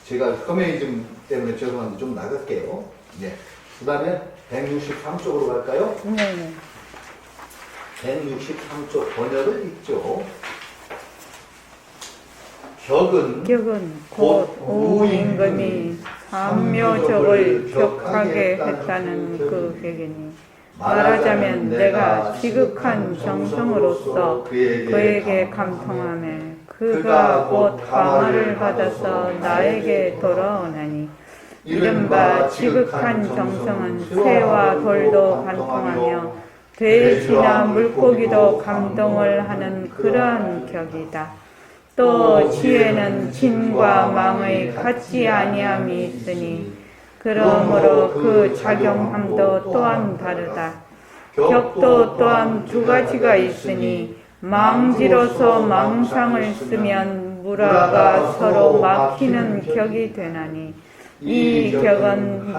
제가 커뮤니즘 때문에 죄송한데 좀 나갈게요. 네. 그 다음에 163쪽으로 갈까요? 네. 163쪽 번역을 읽죠. 격은 곧 우임금이 삼묘적을 격하게 했다는 그 격이니 말하자면 내가 지극한 정성으로서 그에게 감통하며 그가 곧 감화를 받아서 나에게 돌아오나니 이른바 지극한 정성은 새와 돌도 감통하며 돼지나 물고기도 감동을 하는 그러한 격이다. 또 지혜는 진과 망의 같지 아니함이 있으니 그러므로 그 작용함도 또한 다르다. 격도 또한 두 가지가 있으니 망지로서 망상을 쓰면 무라가 서로 막히는 격이 되나니 이 격은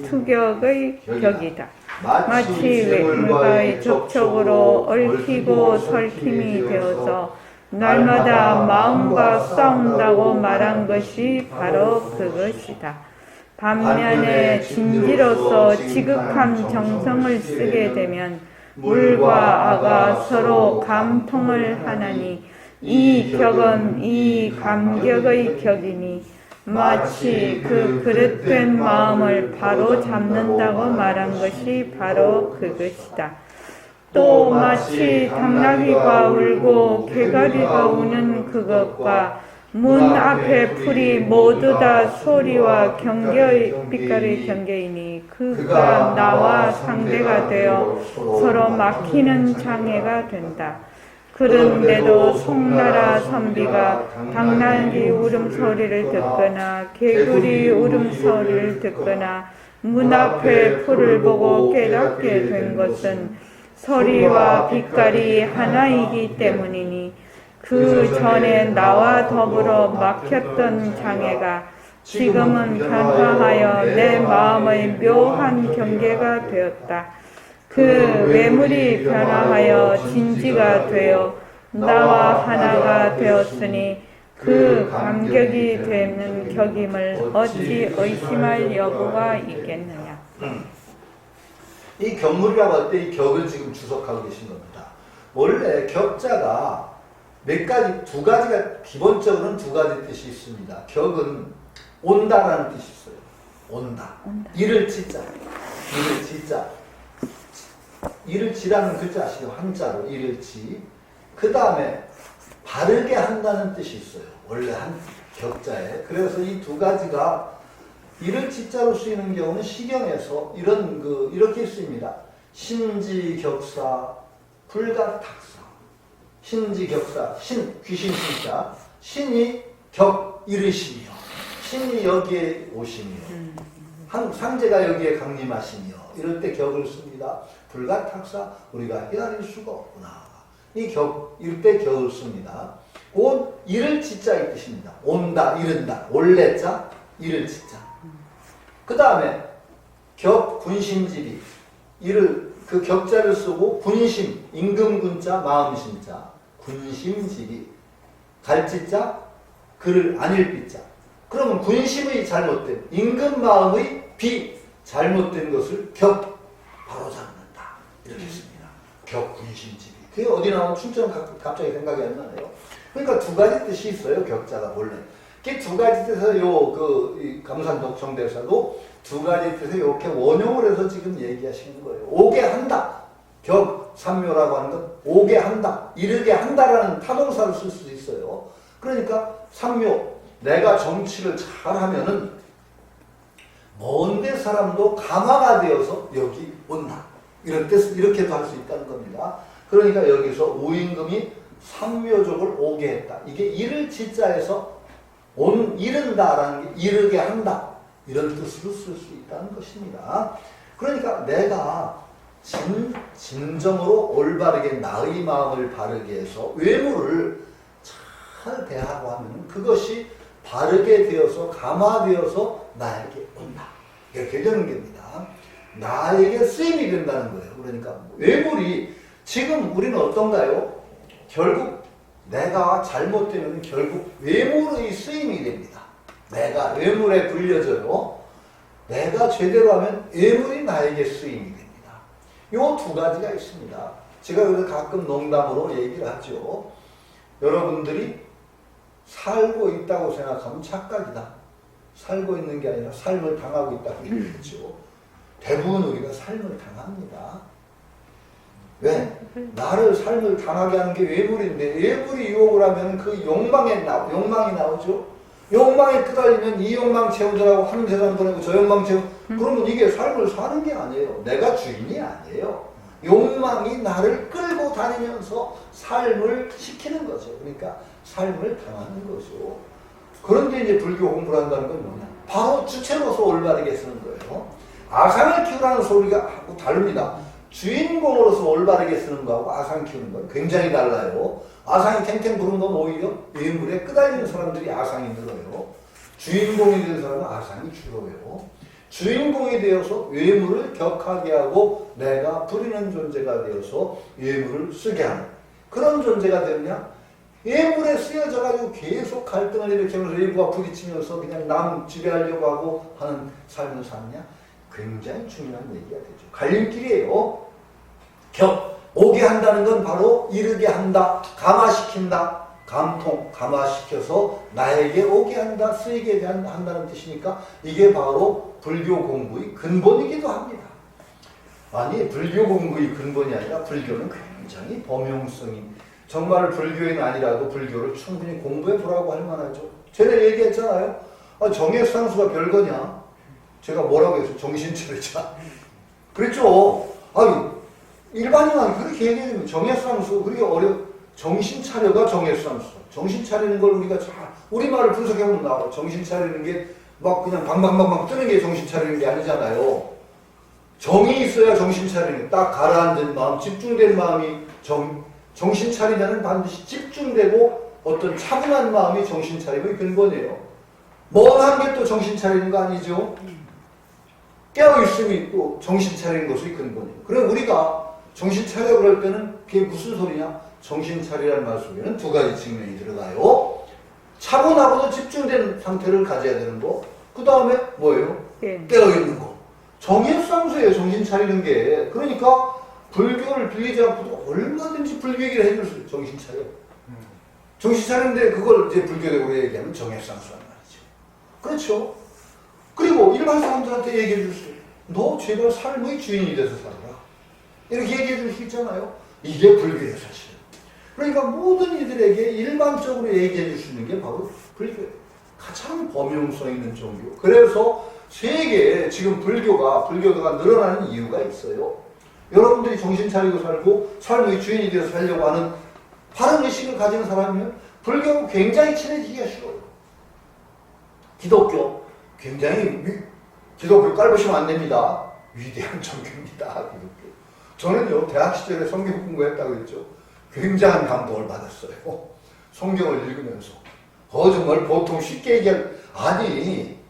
투격의 격이다. 마치 외물과의 접촉으로 얽히고 설킴이 되어서 날마다 마음과 싸운다고 말한 것이 바로 그것이다. 반면에 진지로서 지극한 정성을 쓰게 되면 물과 아가 서로 감통을 하나니 이 격은 이 감격의 격이니 마치 그 그릇된 마음을 바로 잡는다고 말한 것이 바로 그것이다. 또 마치 당나귀가 울고 개가리가 우는 그것과 문 앞에 풀이 모두 다 소리와 빛깔의 경계이니 그가 나와 상대가 되어 서로 막히는 장애가 된다. 그런데도 송나라 선비가 당나귀 울음소리를 듣거나 개구리 울음소리를 듣거나 문 앞에 풀을 보고 깨닫게 된 것은 소리와 빛깔이 하나이기 때문이니 그 전에 나와 더불어 막혔던 장애가 지금은 변화하여 내 마음의 묘한 경계가 되었다. 그 외물이 변화하여 진지가 되어 나와 하나가 되었으니 그 감격이 되는 격임을 어찌 의심할 여부가 있겠느냐. 이 격물이라고 할 때 이 격을 지금 주석하고 계신 겁니다. 원래 격자가 두 가지가 기본적으로는 두 가지 뜻이 있습니다. 격은 온다라는 뜻이 있어요. 온다. 이를 지자. 이를 지라는 글자 아시죠? 한자로 이를 지. 그 다음에 바르게 한다는 뜻이 있어요. 원래 한 격자에. 그래서 이 두 가지가 이를 지자로 쓰이는 경우는 시경에서 이렇게 쓰입니다. 신지격사, 불가탁사. 신지격사, 귀신 신자. 신이 격 이르시며 신이 여기에 오시며 상제가 여기에 강림하시며 이럴 때 격을 씁니다. 불가탁사 우리가 헤아릴 수가 없구나. 이럴 때 격을 씁니다. 온 이를 지자의 뜻입니다. 온다, 이른다, 올래자, 이를 지자. 그 다음에 격, 군심지리. 그 격자를 쓰고 군심, 임금군자, 마음심자, 군심지리. 갈지자, 글을 안일비자. 그러면 군심의 잘못된, 임금마음의 잘못된 것을 격, 바로 잡는다. 이렇게 씁니다. 격, 군심지리. 그게 어디 나오면 춘천 갑자기 생각이 안 나네요. 그러니까 두 가지 뜻이 있어요, 격자가 원래. 그 두 가지 뜻에서 이 감산독 정대사도 두 가지 뜻에 이렇게 원용을 해서 지금 얘기하시는 거예요. 오게 한다. 격, 삼묘라고 하는 건 오게 한다. 이르게 한다라는 타동사를 쓸 수도 있어요. 그러니까 삼묘, 내가 정치를 잘하면은 먼데 사람도 감화가 되어서 여기 온다. 이런 뜻, 이렇게도 할 수 있다는 겁니다. 그러니까 여기서 우임금이 삼묘족을 오게 했다. 이게 이를 지자에서 이른다라는 게 이르게 한다. 이런 뜻으로 쓸 수 있다는 것입니다. 그러니까 내가 진정으로 올바르게 나의 마음을 바르게 해서 외모를 잘 대하고 하면 그것이 바르게 되어서 감화되어서 나에게 온다. 이렇게 되는 겁니다. 나에게 쓰임이 된다는 거예요. 그러니까 외물이 지금 우리는 어떤가요? 결국 내가 잘못되면 결국 외물의 쓰임이 됩니다. 내가 외물에 불려져요. 내가 제대로 하면 외물이 나에게 쓰임이 됩니다. 요 두 가지가 있습니다. 제가 그래서 가끔 농담으로 얘기를 하죠. 여러분들이 살고 있다고 생각하면 착각이다. 살고 있는 게 아니라 삶을 당하고 있다고 얘기했죠. 대부분 우리가 삶을 당합니다. 왜? 나를 삶을 당하게 하는 게 외물인데 외물이 유혹을 하면 그 욕망이 나오죠. 욕망에 끄달리면 이 욕망 채우더라고 한 세상 보내고 저 욕망 채우 그러면 이게 삶을 사는 게 아니에요. 내가 주인이 아니에요. 욕망이 나를 끌고 다니면서 삶을 시키는 거죠. 그러니까 삶을 당하는 거죠. 그런데 이제 불교 공부를 한다는 건 뭐냐? 바로 주체로서 올바르게 쓰는 거예요. 아상을 키우라는 소리가 하고 다릅니다. 주인공으로서 올바르게 쓰는 거하고 아상 키우는 건 굉장히 달라요. 아상이 탱탱 부른 건 오히려 외물에 끄달리는 사람들이 아상이 늘어요. 주인공이 된 사람은 아상이 줄어요. 주인공이 되어서 외물을 격하게 하고 내가 부리는 존재가 되어서 외물을 쓰게 하는 그런 존재가 되느냐? 외물에 쓰여져가지고 계속 갈등을 일으키면서 외부와 부딪히면서 그냥 남 지배하려고 하고 하는 삶을 사느냐? 굉장히 중요한 얘기가 되죠. 갈림길이에요. 오게 한다는 건 바로 이르게 한다, 감화시킨다, 감화시켜서 나에게 오게 한다, 쓰이게 한다는 뜻이니까 이게 바로 불교 공부의 근본이기도 합니다. 아니, 불교 공부의 근본이 아니라 불교는 굉장히 범용성이 정말 불교인 아니라도 불교를 충분히 공부해보라고 할 만하죠. 제가 얘기했잖아요. 정액상수가 별거냐? 제가 뭐라고 했어요? 정신차리자. 그랬죠. 일반인은 그렇게 얘기해주면 정액상수, 그렇게 정신차려가 정액상수. 정신 차리는 걸 우리가 잘, 우리말을 분석해보면 나와요. 정신 차리는 게 막 그냥 방방방방 뜨는 게 정신 차리는 게 아니잖아요. 정이 있어야 정신 차리는, 딱 가라앉은 마음, 집중된 마음이 정신 차리냐는 반드시 집중되고 어떤 차분한 마음이 정신 차림의 근본이에요. 멍한 게 또 정신 차리는 거 아니죠? 깨어있음이 또 정신 차리는 것의 근본이에요. 그럼 우리가 정신 차려 그럴 때는 그게 무슨 소리냐? 정신 차리라는 말 속에는 두 가지 측면이 들어가요. 차분하고도 집중된 상태를 가져야 되는 거. 그 다음에 뭐예요? 깨어있는 거. 정액상수예요, 정신 차리는 게. 그러니까 불교를 빌리지 않고도 얼마든지 불교 얘기를 해줄 수 있어요. 정신 차려. 정신 차리는데 그걸 이제 불교적으로 얘기하면 정액상수란 말이죠. 그렇죠. 그리고 일반 사람들한테 얘기해 줄 수 있어요. 너 제발 삶의 주인이 돼서 살아라. 이렇게 얘기해 줄 수 있잖아요. 이게 불교예요, 사실. 그러니까 모든 이들에게 일반적으로 얘기해 줄 수 있는 게 바로 불교예요. 가장 범용성 있는 종교. 그래서 세계에 지금 불교가 늘어나는 이유가 있어요. 여러분들이 정신 차리고 살고 삶의 주인이 되어서 살려고 하는 바른 의식을 가진 사람이면 불교하고 굉장히 친해지기가 쉬워요. 기독교 굉장히 기독교 깔보시면 안 됩니다. 위대한 종교입니다. 기독교. 저는요, 대학 시절에 성경 공부했다고 했죠. 굉장한 감동을 받았어요. 성경을 읽으면서. 정말 보통 쉽게 얘기할, 아니,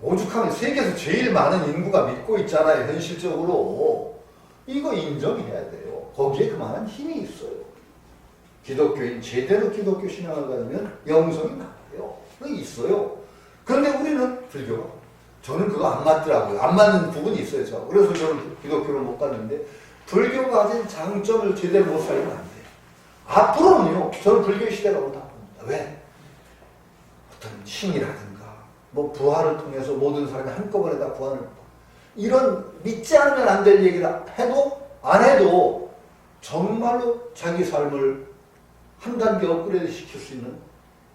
오죽하면 세계에서 제일 많은 인구가 믿고 있잖아요, 현실적으로. 이거 인정해야 돼요. 거기에 그만한 힘이 있어요. 기독교인, 제대로 기독교 신앙을 가지면 영성이 나와요. 그게 있어요. 그런데 우리는 불교가, 저는 그거 안 맞더라고요. 안 맞는 부분이 있어요, 저. 그래서 저는 기독교를 못 갔는데, 불교가 가진 장점을 제대로 못 살리면 안 돼요. 앞으로는요, 저는 불교 시대가 온다 봅니다. 왜? 어떤 신이라든가, 뭐 부활을 통해서 모든 사람이 한꺼번에 다 구원을, 이런 믿지 않으면 안 될 얘기를 해도, 안 해도, 정말로 자기 삶을 한 단계 업그레이드 시킬 수 있는,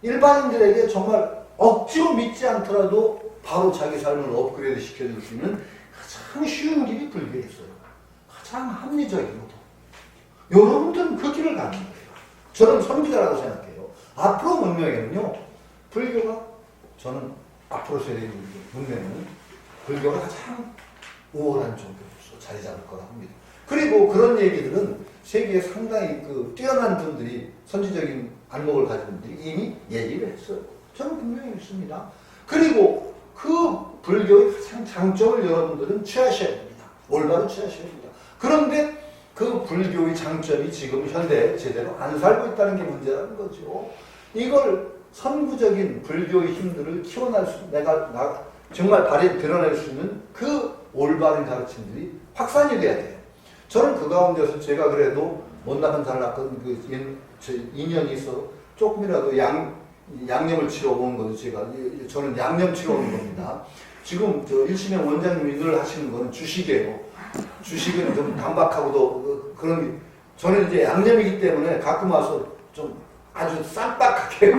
일반인들에게 정말 억지로 믿지 않더라도 바로 자기 삶을 업그레이드 시켜줄 수 있는 가장 쉬운 길이 불교에 있어요. 가장 합리적인 것도. 여러분들은 그 길을 가는 거예요. 저는 선비자라고 생각해요. 앞으로 문명에는요, 불교가, 저는 앞으로 세대의 문명은 불교가 가장 우월한 종교로서 자리 잡을 거라 합니다. 그리고 그런 얘기들은 세계에 상당히 뛰어난 분들이, 선지적인 안목을 가진 분들이 이미 얘기를 했어요. 저는 분명히 있습니다. 그리고 그 불교의 가장 장점을 여러분들은 취하셔야 됩니다. 올바로 취하셔야 됩니다. 그런데 그 불교의 장점이 지금 현대에 제대로 안 살고 있다는 게 문제라는 거죠. 이걸 선구적인 불교의 힘들을 키워낼 수, 정말 드러낼 수 있는 그 올바른 가르침들이 확산이 돼야 돼요. 저는 그 가운데서 제가 그래도 못나간 잘났던 인연이 있어 조금이라도 양념을 치러 온 거죠. 저는 양념 치러 오는 겁니다. 지금 일심의 원장님이 늘 하시는 거는 주식이에요. 주식은 좀 단박하고도 그런, 저는 이제 양념이기 때문에 가끔 와서 좀 아주 쌈박하게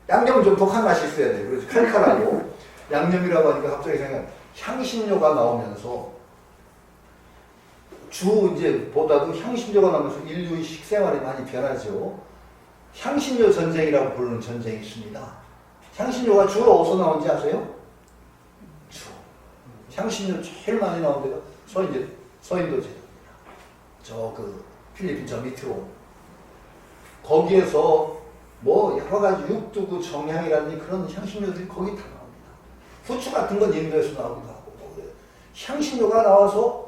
양념은 좀 독한 맛이 있어야 돼요. 그래서 칼칼하고 양념이라고 하니까 갑자기 생각, 향신료가 나오면서 보다도 향신료가 나오면서 인류의 식생활이 많이 변하죠. 향신료 전쟁이라고 부르는 전쟁이 있습니다. 향신료가 주로 어디서 나오는지 아세요? 향신료 제일 많이 나오는 데가 서인도 제도입니다. 필리핀 저 밑으로. 거기에서 뭐 여러 가지 육두구 정향이라든지 그런 향신료들이 거기 다 나옵니다. 후추 같은 건 인도에서 나오기도 하고. 향신료가 나와서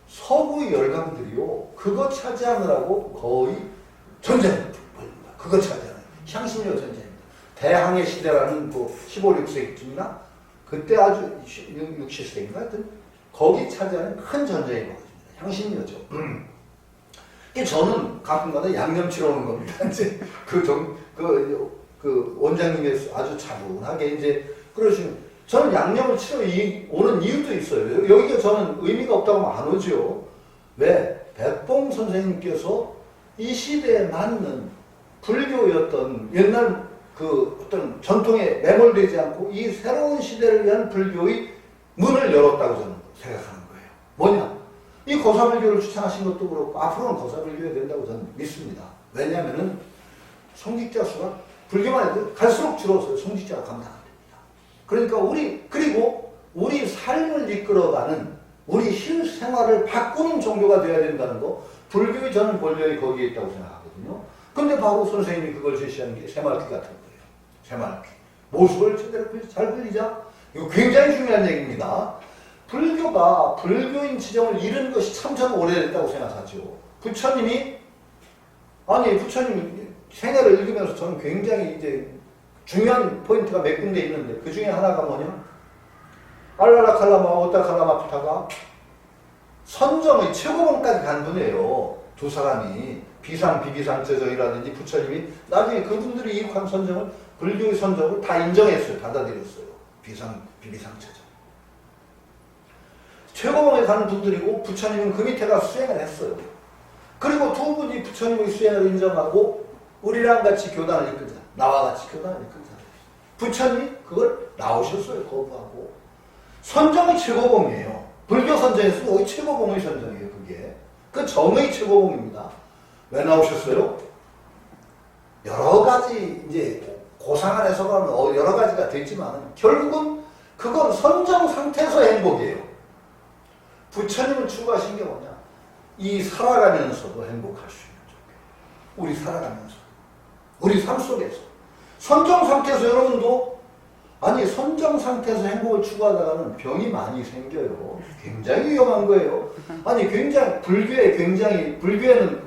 서구의 열강들이요, 그거 차지하느라고 거의 전쟁을 벌입니다. 그거 차지하는 향신료 전쟁입니다. 대항해 시대라는 15, 16세기쯤이나 그때 아주 6, 7세기인가 하여튼 거기 차지하는 큰 전쟁이 벌어집니다. 향신료죠. 저는 가끔가다 양념치러 오는 겁니다. 이제 원장님이 아주 차분하게 그러시면, 저는 양념을 치러 오는 이유도 있어요. 여기가 저는 의미가 없다고 하면 안 오죠. 왜? 백봉 선생님께서 이 시대에 맞는 불교였던 옛날 어떤 전통에 매몰되지 않고 이 새로운 시대를 위한 불교의 문을 열었다고 저는 생각하는 거예요. 뭐냐? 이 거사불교를 주창하신 것도 그렇고 앞으로는 거사불교해야 된다고 저는 믿습니다. 왜냐하면은 성직자 수가 불교만 해도 갈수록 줄어서요. 성직자가 감당 안 됩니다. 그러니까 그리고 우리 삶을 이끌어가는, 우리 실생활을 바꾸는 종교가 되어야 된다는 거, 불교의 저는 본령이 거기에 있다고 생각하거든요. 근데 바로 선생님이 그걸 제시하는 게 새마을귀 같은 거예요. 새마을귀. 모습을 제대로 잘 그리자. 이거 굉장히 중요한 얘기입니다. 불교가 불교인 지정을 잃은 것이 참 저는 오래됐다고 생각하죠. 부처님이 생애를 읽으면서 저는 굉장히 중요한 포인트가 몇 군데 있는데, 그 중에 하나가 뭐냐? 알랄라칼라마 오타칼라마프타가 선정의 최고봉까지 간 분이에요. 두 사람이 비비상처정이라든지 부처님이 나중에 그분들이 이룩한 선정을, 불교의 선정을 다 인정했어요. 받아들였어요. 비비상처정. 최고봉에 가는 분들이고 부처님은 그 밑에 가서 수행을 했어요. 그리고 두 분이 부처님의 수행을 인정하고 우리랑 같이 교단을 이끌자. 나와 같이 교단을 이끌자. 부처님이 그걸 나오셨어요. 거부하고. 선정이 최고봉이에요. 불교 선정에서 거의 최고봉의 선정이에요. 그게. 그 정의 최고봉입니다. 왜 나오셨어요? 여러 가지 고상한 해석은 여러 가지가 됐지만 결국은 그건 선정 상태에서 행복이에요. 부처님은 추구하신 게 뭐냐? 이 살아가면서도 행복할 수 있는 쪽. 우리 살아가면서. 우리 삶 속에서. 선정 상태에서 여러분도 아니 선정 상태에서 행복을 추구하다가는 병이 많이 생겨요. 굉장히 위험한 거예요. 아니 굉장히 불교에는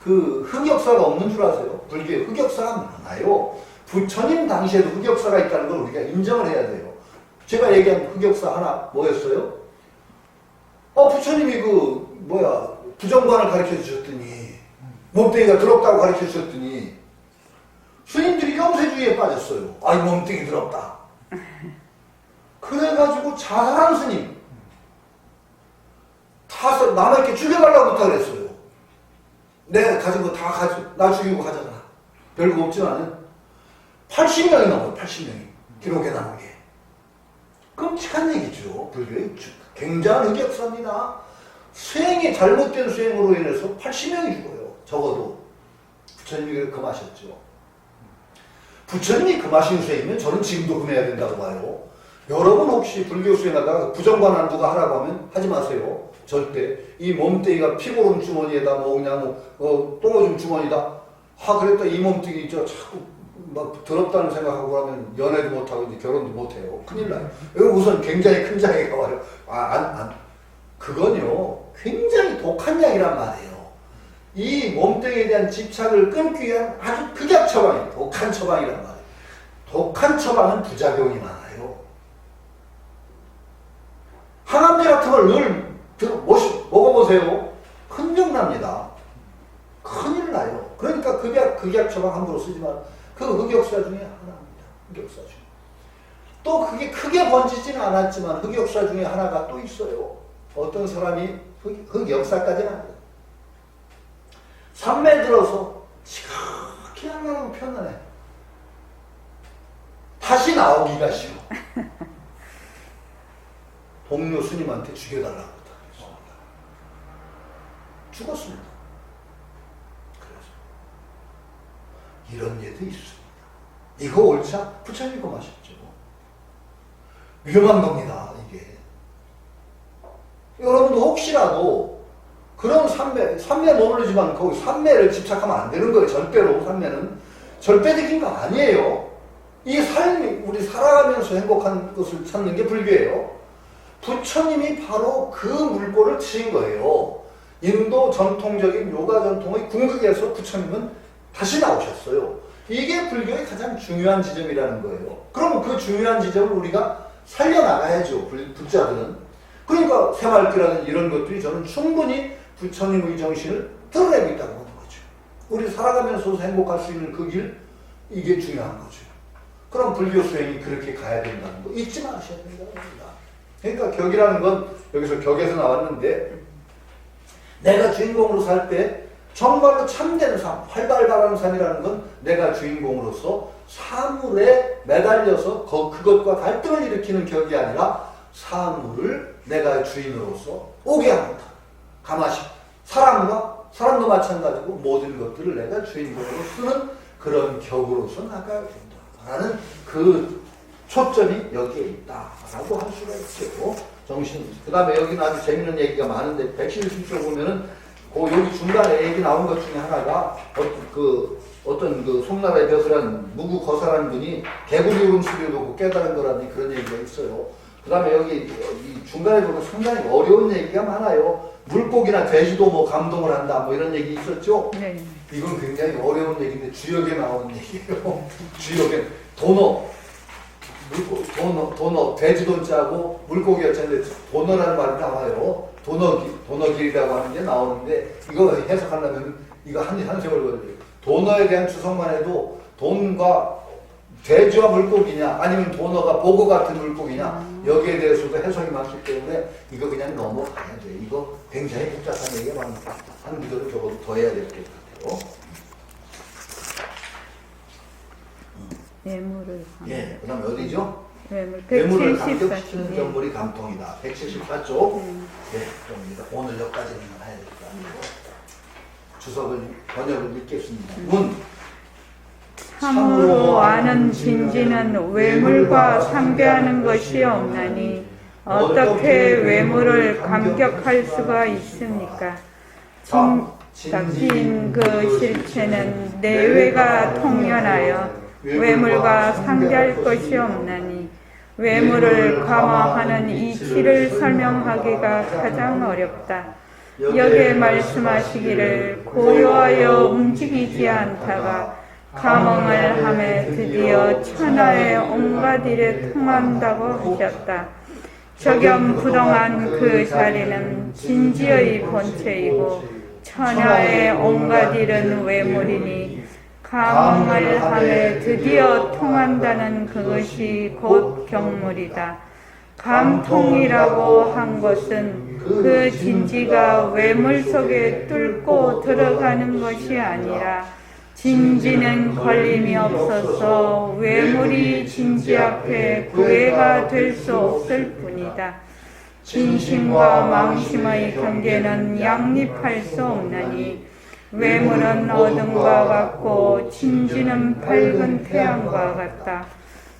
그 흑역사가 없는 줄 아세요? 불교에 흑역사가 많아요. 부처님 당시에도 흑역사가 있다는 걸 우리가 인정을 해야 돼요. 제가 얘기한 흑역사 하나 뭐였어요? 부처님이 부정관을 가르쳐 주셨더니 몸뚱이가 더럽다고 가르쳐 주셨더니 스님들이 영세주의에 빠졌어요. 이 몸뚱이 더럽다. 그래가지고 자살한 스님 타서 남에게 죽여달라고 부탁을 했어요. 내가 가진 거 다 나 죽이고 가잖아. 별거 없지만은 80명이 넘어요. 80명이 기록에 남은 게. 끔찍한 얘기죠. 불교의 굉장한 흑역사입니다. 수행이 잘못된 수행으로 인해서 80명이 죽어요. 적어도. 부처님이 금하셨죠. 부처님이 금하신 수행이면 저는 지금도 금해야 된다고 봐요. 여러분 혹시 불교 수행하다가 부정관을 누가 하라고 하면 하지 마세요. 절대. 이 몸뚱이가 피고름 주머니에다 똥오줌 주머니다. 그랬다 이 몸뚱이 자꾸 막 더럽다는 생각하고 하면 연애도 못하고 이제 결혼도 못해요. 큰일 나요. 이거 우선 굉장히 큰 장애가 와요. 그건요 굉장히 독한 약이란 말이에요. 이 몸뚱이에 대한 집착을 끊기 위한 아주 극약 처방이에요. 독한 처방이란 말이에요. 독한 처방은 부작용이 많아요. 항암제 같은 걸 늘 먹어보세요. 흔적납니다. 큰일 나요. 그러니까 극약 처방 함부로 쓰지만 그 흑역사 중에 하나입니다. 흑역사 중에. 또 그게 크게 번지지는 않았지만 흑역사 중에 하나가 또 있어요. 어떤 사람이 흑역사까지는 아니에요. 산매 들어서 지극히 하나는 편안해. 다시 나오기가 싫어. 동료 스님한테 죽여달라고 부탁했습니다. 죽었습니다. 그래서 이런 예도 있습니다. 이거 옳지 않? 부처님이 금하셨죠. 위험한 겁니다. 이게. 여러분도 혹시라도 그런 산매 모르지만 거기 산매를 집착하면 안 되는 거예요. 절대로 산매는 절대적인 거 아니에요. 이 삶이 우리 살아가면서 행복한 것을 찾는 게 불교예요. 부처님이 바로 그 물꼬를 트신 거예요. 인도 전통적인 요가 전통의 궁극에서 부처님은 다시 나오셨어요. 이게 불교의 가장 중요한 지점이라는 거예요. 그럼 그 중요한 지점을 우리가 살려나가야죠. 불자들은. 그러니까 새말기라는 이런 것들이 저는 충분히 부처님의 정신을 드러내고 있다고 보는 거죠. 우리 살아가면서 행복할 수 있는 그 길, 이게 중요한 거죠. 그럼 불교 수행이 그렇게 가야 된다는 거 잊지 마셔야 된다는 겁니다. 그러니까 격이라는 건 여기서 격에서 나왔는데 내가 주인공으로 살 때 정말로 참된 삶, 활발한 삶이라는 건 내가 주인공으로서 사물에 매달려서 그것과 갈등을 일으키는 격이 아니라 사물을 내가 주인으로서 오게 합니다. 가마시 사람도 마찬가지고 모든 것들을 내가 주인공으로 쓰는 그런 격으로서 나가야 된다라는 그 초점이 여기에 있다라고 할 수가 있죠. 정신. 그 다음에 여기는 아주 재밌는 얘기가 많은데 170쪽 보면은 여기 중간에 얘기 나온 것 중에 하나가 어떤 그 송나라의 벼슬한 무구거사라는 분이 개구리 음식을 보고 깨달은 거라는 그런 얘기가 있어요. 그 다음에 여기 이 중간에 보면 상당히 어려운 얘기가 많아요. 물고기나 돼지도 뭐 감동을 한다 뭐 이런 얘기 있었죠? 네. 이건 굉장히 어려운 얘기인데 주역에 나오는 얘기예요. 주역에 도너, 돼지도 짜고 물고기가 짜는데 도너라는 말이 나와요. 도너길이라고 하는 게 나오는데 이거 해석하려면 이거 한 세월 걸려요. 도너에 대한 추석만 해도 돈과 돼지와 물고기냐 아니면 도너가 보고 같은 물고기냐 여기에 대해서도 해석이 많기 때문에 이거 그냥 넘어가야 돼. 이거 굉장히 복잡한 얘기가 많으니까 한 구절을 적어도 더 해야 될 것 같아요. 뇌물을. 예, 그 다음에 어디죠? 뇌물을 감격시키는 경물이 감통이다. 174쪽. 예, 좀 오늘 여기까지는 해야 될 것 같아요. 주석을 번역을 읽겠습니다. 문. 참으로 아는 진지는 외물과 상대하는 것이 없나니 어떻게 외물을 감격할 수가 있습니까? 닥친 그 실체는 내외가 통연하여 외물과 상대할 것이 없나니 외물을 감화하는 이치를 설명하기가 가장 어렵다. 여기에 말씀하시기를 고요하여 움직이지 않다가 감흥을 함에 드디어 천하의 온갖 일에 통한다고 하셨다. 적염부동한 그 자리는 진지의 본체이고 천하의 온갖 일은 외물이니 감흥을 함에 드디어 통한다는 그것이 곧 경물이다. 감통이라고 한 것은 그 진지가 외물 속에 뚫고 들어가는 것이 아니라 진지는 걸림이 없어서 외물이 진지 앞에 구애가 될 수 없을 뿐이다. 진심과 망심의 경계는 양립할 수 없나니 외물은 어둠과 같고 진지는 밝은 태양과 같다.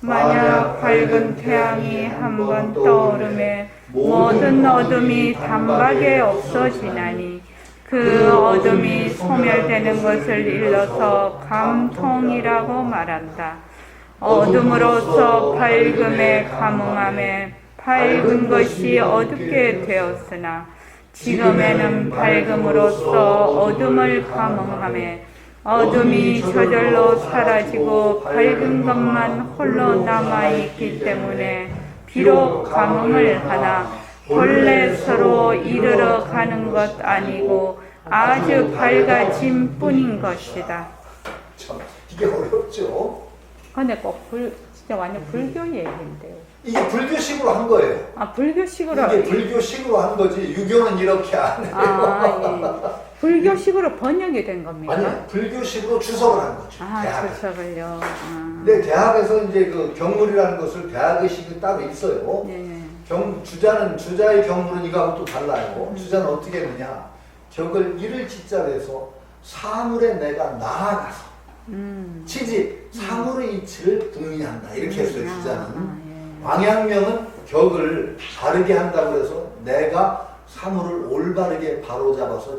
만약 밝은 태양이 한번 떠오르매 모든 어둠이 단박에 없어지나니 그 어둠이 소멸되는 것을 일러서 감통이라고 말한다. 어둠으로서 밝음에 감흥함에 밝은 것이 어둡게 되었으나 지금에는 밝음으로써 어둠을 감흥함에 어둠이 저절로 사라지고 밝은 것만 홀로 남아있기 때문에 비록 감흥을 하나 본래 서로 이르러 가는 것 아니고 아주 밝아진 뿐인 것이다. 참 이게 어렵죠. 근데 꼭 진짜 완전 불교 얘기인데요. 이게 불교식으로 한 거예요. 아, 불교식으로. 이게 불교식으로 한 거지 유교는 이렇게 안 해요. 아, 예. 불교식으로 번역이 된 겁니까? 아니요, 불교식으로 주석을 한 거죠. 아, 대학에. 주석을요. 아. 근데 대학에서 이제 그 경물이라는 것을 대학의식이 따로 있어요. 네. 주자의 경물은 이거하고 또 달라요. 주자는 어떻게 했느냐? 격을 이를 지자에서 사물에 내가 나아가서 치지 사물의 이치를 궁리한다 이렇게 했어요. 주자는. 예. 왕양명은 격을 바르게 한다고 해서 내가 사물을 올바르게 바로잡아서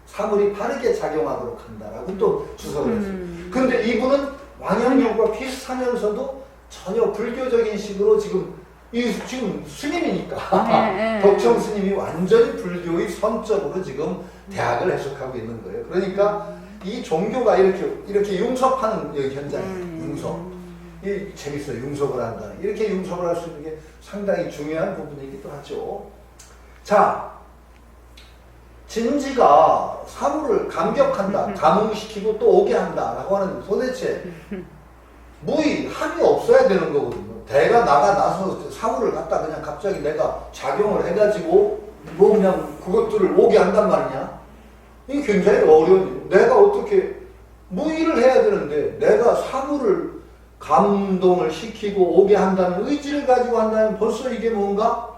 사물이 바르게 작용하도록 한다라고 또 주석을 했어요. 그런데 이분은 왕양명과 비슷하면서도 전혀 불교적인 식으로 지금 스님이니까 덕청 스님이 완전히 불교의 선적으로 지금 대학을 해석하고 있는 거예요. 그러니까 이 종교가 이렇게 융섭하는 현장이에요. 융섭. 이 재밌어요. 융섭을 한다. 이렇게 융섭을 할 수 있는 게 상당히 중요한 부분이기도 하죠. 자, 진지가 사물을 감격한다, 감흥시키고 또 오게 한다라고 하는 도대체 무의 합이 없어야 되는 거거든요. 내가 나서 사물을 갖다 그냥 갑자기 내가 작용을 해가지고 뭐 그냥 그것들을 오게 한단 말이냐? 이게 굉장히 어려운 일이에요. 내가 어떻게 무의를 해야 되는데 내가 사물을 감동을 시키고 오게 한다는 의지를 가지고 한다면 벌써 이게 뭔가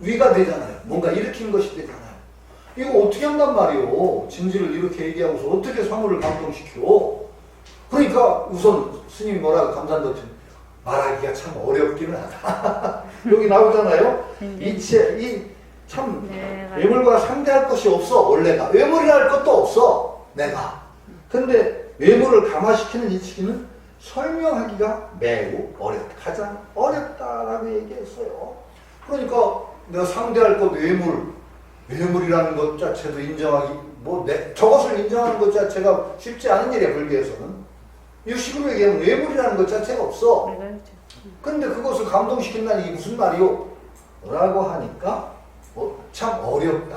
위가 되잖아요. 뭔가 일으킨 것이 되잖아요. 이거 어떻게 한단 말이에요. 진지를 이렇게 얘기하고서 어떻게 사물을 감동시켜? 그러니까 우선 스님이 뭐라고 감탄덕진 말하기가 참 어렵기는 하다. 여기 나오잖아요. 참 외물과 상대할 것이 없어. 원래가 외물이라 할 것도 없어. 내가. 근데 외물을 감화시키는 이치기는 설명하기가 매우 어렵다. 가장 어렵다라고 얘기했어요. 그러니까 내가 상대할 것 외물이라는 것 자체도 인정하기 저것을 인정하는 것 자체가 쉽지 않은 일이야. 불교에서는. 유식으로 얘기하면 외물이라는 것 자체가 없어. 근데 그것을 감동시킨다는 이게 무슨 말이요? 라고 하니까 참 어렵다.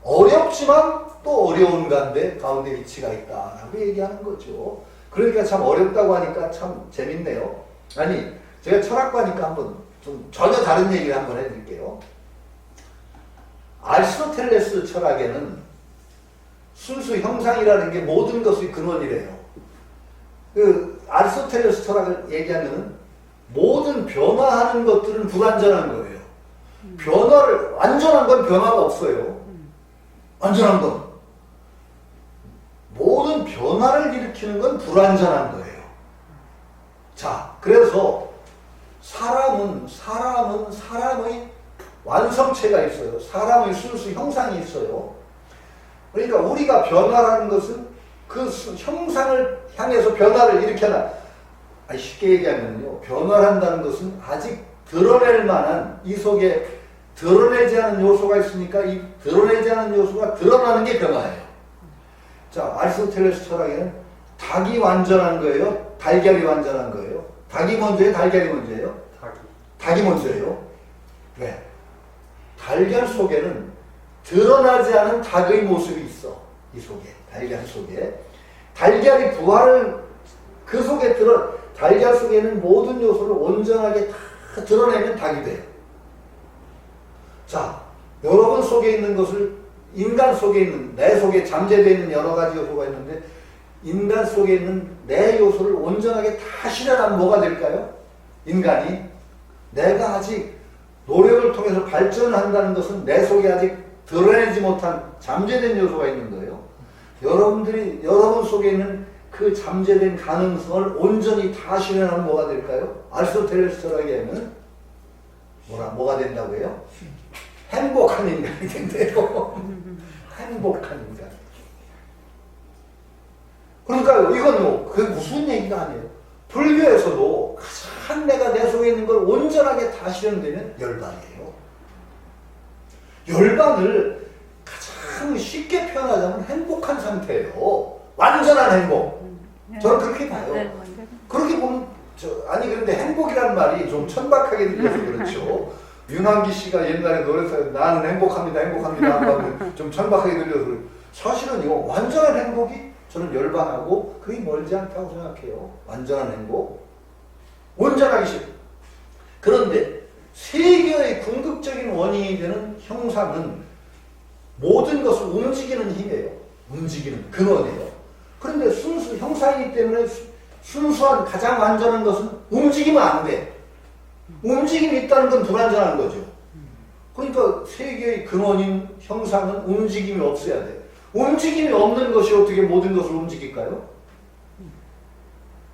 어렵지만 또 어려운 가운데 이치가 있다라고 얘기하는 거죠. 그러니까 참 어렵다고 하니까 참 재밌네요. 아니, 제가 철학과니까 한번 좀 전혀 다른 얘기를 한번 해드릴게요. 아리스토텔레스 철학에는 순수 형상이라는 게 모든 것의 근원이래요. 아리스토텔레스 철학을 얘기하면 모든 변화하는 것들은 불완전한 거예요. 완전한 건 변화가 없어요. 완전한 건. 모든 변화를 감화시키는 건 불완전한 거예요. 자, 그래서 사람의 완성체가 있어요. 사람의 순수 형상이 있어요. 그러니까 우리가 변화라는 것은 그 형상을 향해서 변화를 일으켜나, 쉽게 얘기하면요, 변화한다는 것은 아직 드러낼 만한, 이 속에 드러내지 않은 요소가 있으니까 이 드러내지 않은 요소가 드러나는 게 변화예요. 자, 아리스토텔레스 철학에는 닭이 완전한 거예요? 달걀이 완전한 거예요? 닭이 먼저예요? 달걀이 먼저예요? 닭이 먼저예요. 왜? 달걀 속에는 드러나지 않은 닭의 모습이 있어. 이 속에, 달걀 속에. 달걀이 부활을 그 속에 달걀 속에 있는 모든 요소를 온전하게 다 드러내면 닭이 돼요. 자, 여러분 속에 있는 것을, 인간 속에 있는, 내 속에 잠재되어 있는 여러 가지 요소가 있는데, 인간 속에 있는 내 요소를 온전하게 다 실현하면 뭐가 될까요? 인간이 내가 아직 노력을 통해서 발전한다는 것은 내 속에 아직 드러내지 못한 잠재된 요소가 있는 거예요. 여러분 속에 있는 그 잠재된 가능성을 온전히 다 실현하면 뭐가 될까요? 아리스토텔레스 철학에 하면 뭐가 된다고 해요? 행복한 인간이 된대요. 행복한 인간. 그러니까 이건 그게 무슨 얘기가 아니에요. 불교에서도 가장 내가 내 속에 있는 걸 온전하게 다 실현되면 열반이에요. 열반을 가장 쉽게 표현하자면 행복한 상태예요. 완전한 행복. 저는 그렇게 봐요. 그렇게 보면 그런데 행복이라는 말이 좀 천박하게 들려서 그렇죠. 윤환기 씨가 옛날에 노래에서 나는 행복합니다 하면 좀 천박하게 들려서 사실은 이거 완전한 행복이 저는 열반하고 그게 멀지 않다고 생각해요. 완전한 행복. 온전하기 싫어. 그런데 세계의 궁극적인 원인이 되는 형상은 모든 것을 움직이는 힘이에요. 움직이는 근원이에요. 그런데 형상이기 때문에 순수한 가장 완전한 것은 움직이면 안 돼. 움직임이 있다는 건 불완전한 거죠. 그러니까 세계의 근원인 형상은 움직임이 없어야 돼. 움직임이 없는 것이 어떻게 모든 것을 움직일까요?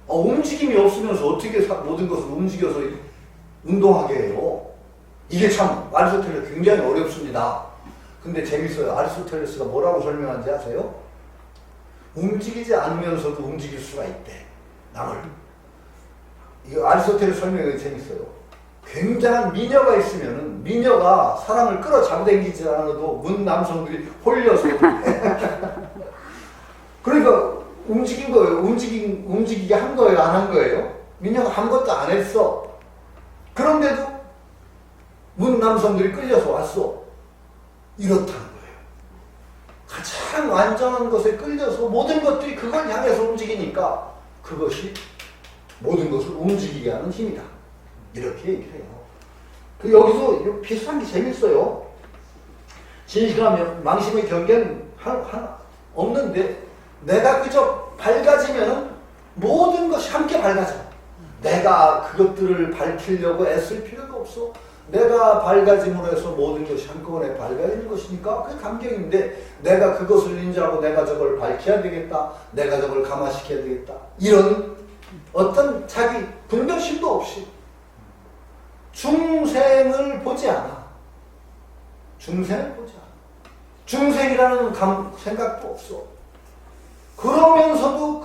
움직임이 없으면서 어떻게 모든 것을 움직여서 운동하게 해요? 이게 참 아리스토텔레스 굉장히 어렵습니다. 근데 재밌어요. 아리스토텔레스가 뭐라고 설명하는지 아세요? 움직이지 않으면서도 움직일 수가 있대. 남을. 이거 아리스토텔레스 설명이 재밌어요. 굉장한 미녀가 있으면은 미녀가 사람을 끌어잡아당기지 않아도 문 남성들이 홀려서 그러니까 움직인 거예요. 움직이게 한 거예요? 안 한 거예요? 미녀가 아무것도 안 했어. 그런데도 문 남성들이 끌려서 왔어. 이렇다는 거예요. 가장 완전한 것에 끌려서 모든 것들이 그걸 향해서 움직이니까 그것이 모든 것을 움직이게 하는 힘이다. 이렇게 얘기를 해요. 여기서 비슷한 게 재밌어요. 진실하면 망심의 경계는 없는데 내가 그저 밝아지면 모든 것이 함께 밝아져. 내가 그것들을 밝히려고 애쓸 필요가 없어. 내가 밝아짐으로 해서 모든 것이 한꺼번에 밝아지는 것이니까 그게 감격인데 내가 그것을 인지하고 내가 저걸 밝혀야 되겠다. 내가 저걸 감화시켜야 되겠다. 이런 어떤 자기 분별심도 없이 중생을 보지 않아. 중생을 보지 않아. 중생이라는 생각도 없어. 그러면서도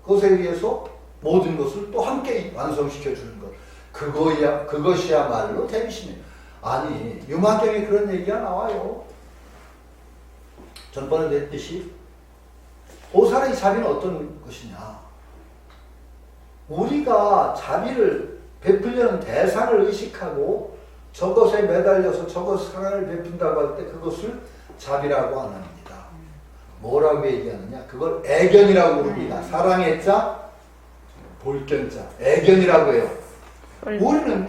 그것에 의해서 모든 것을 또 함께 완성시켜주는 것. 그것이야말로 대비심이에요. 아니, 유마경에 그런 얘기가 나와요. 전번에 냈듯이 보살의 자비는 어떤 것이냐. 우리가 자비를 베풀려는 대상을 의식하고 저것에 매달려서 저것 사랑을 베푼다고 할 때 그것을 자비라고 안 합니다. 뭐라고 얘기하느냐? 그걸 애견이라고 부릅니다. 사랑의 자, 볼견자. 애견이라고 해요. 우리는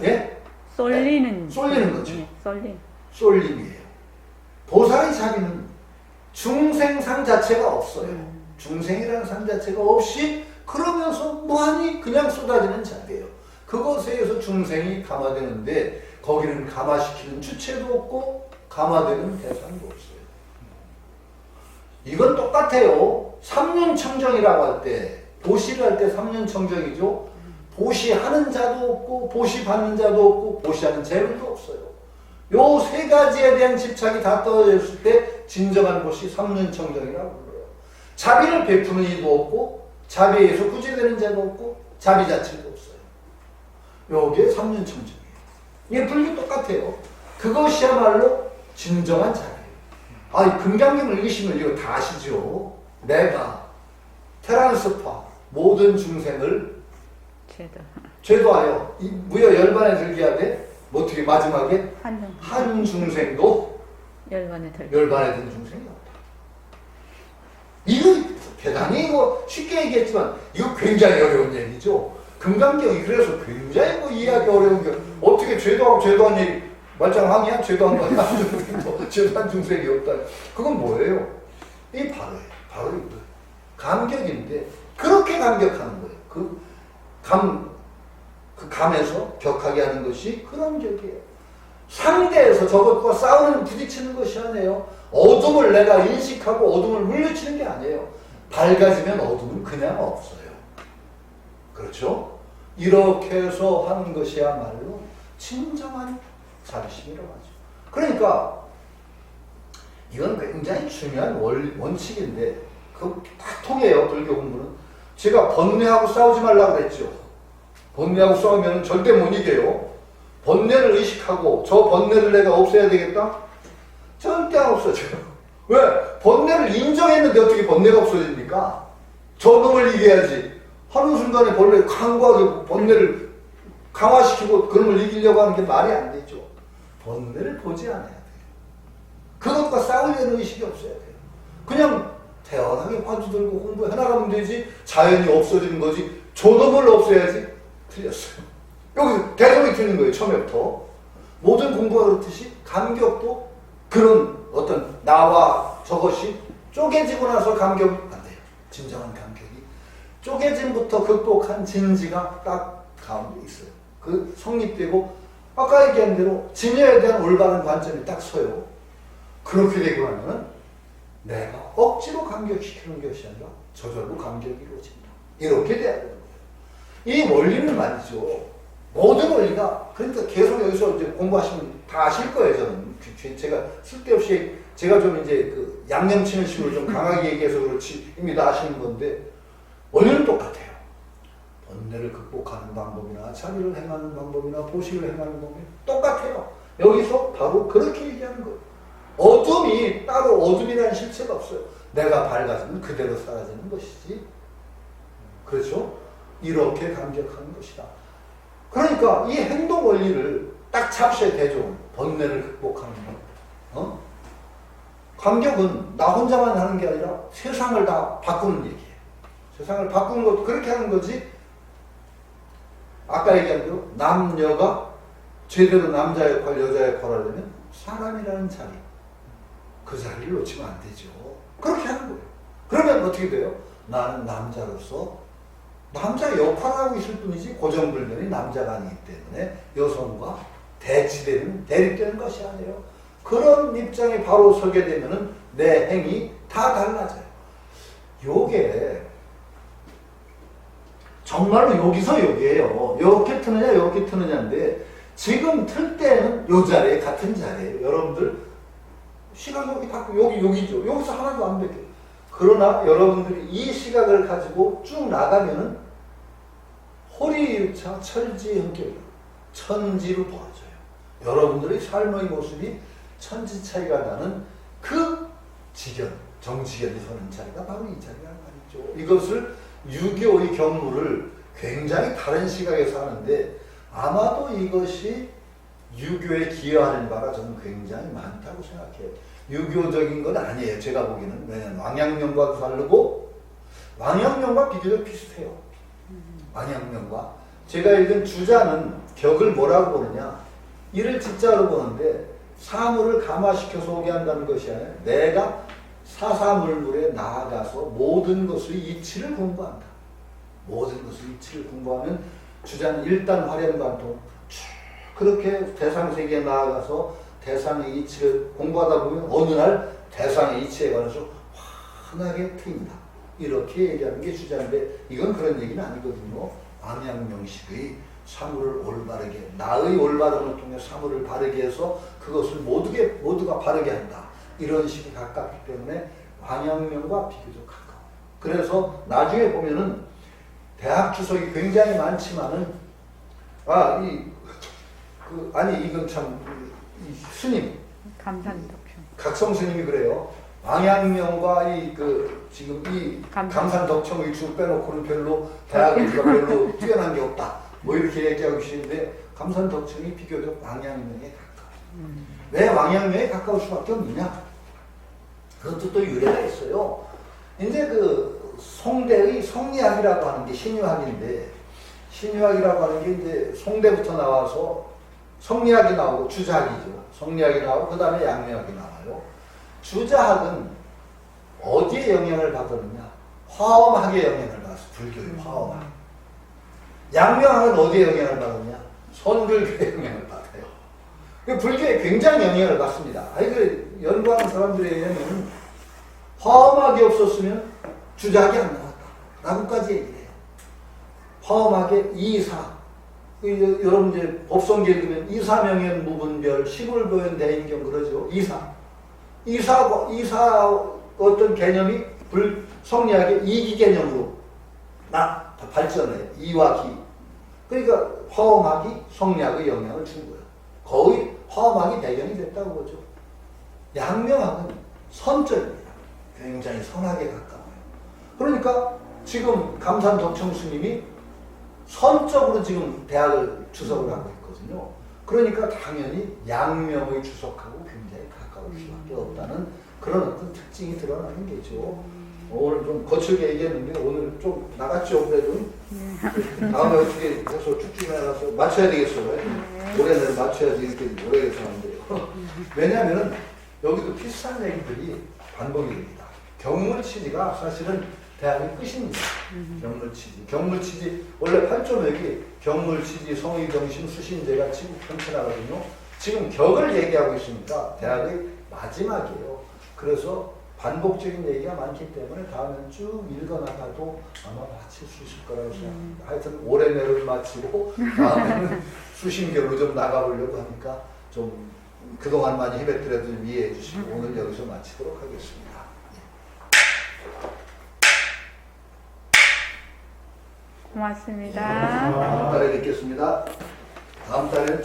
쏠리는 거죠. 쏠림이에요. 보살의 자비는 중생상 자체가 없어요. 중생이라는 상 자체가 없이 그러면서 무한히 그냥 쏟아지는 자비예요. 그것에 의해서 중생이 감화되는데 거기는 감화시키는 주체도 없고 감화되는 대상도 없어요. 이건 똑같아요. 3년 청정이라고 할 때, 보시를 할 때 3년 청정이죠. 보시하는 자도 없고, 보시받는 자도 없고, 보시하는 재물도 없어요. 요 세 가지에 대한 집착이 다 떨어졌을 때, 진정한 보시 3년 청정이라고 불러요. 자비를 베푸는 이도 없고, 자비에 의해서 구제되는 자도 없고, 자비 자체도 없어요. 요게 3년 청정이에요. 이게 불교 똑같아요. 그것이야말로 진정한 자비예요. 아니, 금강경을 읽으시면 이거 다 아시죠? 내가 테란스파 모든 중생을 죄도하여 무여 열반에 들게 하되 뭐 어떻게 마지막에 한 중생도 열반에 든 중생이 없다. 이거 대단히 이거 쉽게 얘기했지만 이거 굉장히 어려운 얘기죠. 금강경이 그래서 굉장히 뭐 이해하기 어려운 게 어떻게 죄도하고 죄도한 얘기 말짱항이야? 죄도한 거야? 죄도한 중생이 없다. 그건 뭐예요? 이 바로 이거 감격인데 그렇게 감격하는 거예요. 그 감에서 격하게 하는 것이 그런 격이에요. 상대에서 저것과 싸우는 부딪히는 것이 아니에요. 어둠을 내가 인식하고 어둠을 물리치는 게 아니에요. 밝아지면 어둠은 그냥 없어요. 그렇죠? 이렇게 해서 하는 것이야말로 진정한 자비심이라고 하죠. 그러니까 이건 굉장히 중요한 원칙인데 그 딱 통해요. 불교 공부는. 제가 번뇌하고 싸우지 말라고 그랬죠. 번뇌하고 싸우면 절대 못 이겨요. 번뇌를 의식하고 저 번뇌를 내가 없애야 되겠다? 절대 안 없어져요. 왜? 번뇌를 인정했는데 어떻게 번뇌가 없어집니까? 저놈을 이겨야지. 하는 순간에 번뇌를 강구하게 번뇌를 강화시키고 그놈을 이기려고 하는 게 말이 안 되죠. 번뇌를 보지 않아야 돼요. 그것과 싸우려는 의식이 없어야 돼요. 그냥 태연하게 화두 들고 공부해 나가면 되지. 자연이 없어지는 거지. 저놈을 없애야지. 틀렸어요. 여기서 대성이 틀린 거예요. 처음부터. 모든 공부가 그렇듯이 감격도 그런 어떤 나와 저것이 쪼개지고 나서 감격이 안 돼요. 진정한 감격이. 쪼개짐부터 극복한 진지가 딱 가운데 있어요. 그 성립되고 아까 얘기한 대로 진여에 대한 올바른 관점이 딱 서요. 그렇게 되고 나면 내가 억지로 감격시키는 것이 아니라 저절로 감격이 이루어진다. 이렇게 돼야 되는 거예요. 이 원리는 말이죠. 모든 원리가 그러니까 계속 여기서 이제 공부하시면 다 아실 거예요. 저는 제가 쓸데없이 제가 좀 이제 그 양념치는 식으로 좀 강하게 얘기해서 그렇지 이미 다 아시는 건데 원리는 똑같아요. 번뇌를 극복하는 방법이나 자비를 행하는 방법이나 보식을 행하는 방법이 똑같아요. 여기서 바로 그렇게 얘기하는 거예요. 어둠이 따로 어둠이라는 실체가 없어요. 내가 밝아지면 그대로 사라지는 것이지. 그렇죠? 이렇게 감격하는 것이다. 그러니까 이 행동 원리를 딱 잡셔야 되죠. 번뇌를 극복하는 거. 감격은 나 혼자만 하는 게 아니라 세상을 다 바꾸는 얘기예요. 세상을 바꾸는 것도 그렇게 하는 거지. 아까 얘기한 대로 남녀가 제대로 남자 역할, 여자 역할을 하려면 사람이라는 자리, 그 자리를 놓치면 안 되죠. 그렇게 하는 거예요. 그러면 어떻게 돼요? 나는 남자로서 남자 역할을 하고 있을 뿐이지 고정불변이 남자가 아니기 때문에 여성과 대립되는 것이 아니에요. 그런 입장에 바로 서게 되면은 내 행위 다 달라져요. 요게 정말로 여기서 여기에요. 이렇게 트느냐 이렇게 트느냐인데 지금 틀 때는 요 자리에 같은 자리에요. 여러분들 시각이 여기 다 여기죠. 여기서 하나도 안 바뀌어요. 그러나 여러분들이 이 시각을 가지고 쭉 나가면은 호리유차 철지형격 천지로 보아져요. 여러분들의 삶의 모습이 천지 차이가 나는 그 지견, 정지견이 서는 자리가 바로 이 자리란 말이죠. 이것을 유교의 경무를 굉장히 다른 시각에서 하는데 아마도 이것이 유교에 기여하는 바가 저는 굉장히 많다고 생각해요. 유교적인 건 아니에요. 제가 보기에는. 왜냐하면 왕양명과도 다르고 왕양명과 비교적 비슷해요. 왕양명과. 제가 읽은 주자는 격을 뭐라고 보느냐. 이를 진짜로 보는데 사물을 감화시켜서 오게 한다는 것이 아니라 내가 사사물물에 나아가서 모든 것의 이치를 공부한다. 모든 것의 이치를 공부하면 주자는 일단 화렴관통 쭉 그렇게 대상세계에 나아가서 대상의 이치를 공부하다 보면 어느 날 대상의 이치에 관해서 흔하게 트인다. 이렇게 얘기하는 게 주장인데 이건 그런 얘기는 아니거든요. 왕양명식의 사물을 올바르게 나의 올바름을 통해 사물을 바르게 해서 그것을 모두가 바르게 한다. 이런 식이 가깝기 때문에 왕양명과 비교적 가까워. 그래서 나중에 보면은 대학 주석이 굉장히 많지만은 이건 참 이 스님 감산덕tion. 각성 스님이 그래요. 왕양명과 지금 이 감산덕청의 주 빼놓고는 별로 대학에서 별로 뛰어난 게 없다. 뭐 이렇게 얘기하고 계시는데 감산덕청이 비교적 왕양명에 가까워요. 왜 왕양명에 가까울 수밖에 없느냐? 그것도 또 유래가 있어요. 이제 그 송대의 성리학이라고 하는 게 신유학인데 신유학이라고 하는 게 이제 송대부터 나와서 성리학이 나오고 주자학이죠. 성리학이 나오고 그 다음에 양명학이 나와요. 주자학은 어디에 영향을 받았느냐? 화엄학에 영향을 받았어. 불교의 화엄학. 양명학은 어디에 영향을 받았냐? 선글교에 영향을 받아요. 불교에 굉장히 영향을 받습니다. 연구하는 사람들에 의하면 화엄학이 없었으면 주자학이 안 나왔다. 라고까지 얘기를 해요. 화엄학의 이사. 여러분 이제 법성계 읽으면 이사명연 무분별 시불보현 대인경 그러죠. 이사 어떤 개념이 성리학의 이기 개념으로 발전해요. 이와 기. 그러니까 화엄학이 성리학의 영향을 준 거예요. 거의 화엄학이 배경이 됐다고 보죠. 양명학은 선적입니다. 굉장히 선하게 가까워요. 그러니까 지금 감산덕청 스님이 선적으로 지금 대학을 주석을 하고 있거든요. 그러니까 당연히 양명의 주석하고 굉장히 가까울 수밖에 없다는 그런 어떤 특징이 드러나는 게죠. 오늘 좀 거칠게 얘기했는데 오늘 좀 나갔죠. 그래도 다음에 어떻게 해서 쭉쭉 나가서 맞춰야 되겠어요. 올해는 맞춰야지 이렇게 오래돼서 안 돼요. 왜냐하면 여기도 비슷한 얘기들이 반복이 됩니다. 경물치지가 사실은 대학의 끝입니다. 경물치지 원래 8조맥이 경물치지 성의경심 수신제가 지구 편천하거든요. 지금 격을 얘기하고 있으니까 대학의 마지막이에요. 그래서 반복적인 얘기가 많기 때문에 다음엔 쭉 읽어나가도 아마 마칠 수 있을 거라고 생각합니다. 하여튼 올해 내를 마치고 다음에는 수신교로 좀 나가보려고 하니까 좀 그동안 많이 헤맸더라도 좀 이해해 주시고 오늘 여기서 마치도록 하겠습니다. 고맙습니다. 다음 달에 뵙겠습니다. 다음 달에는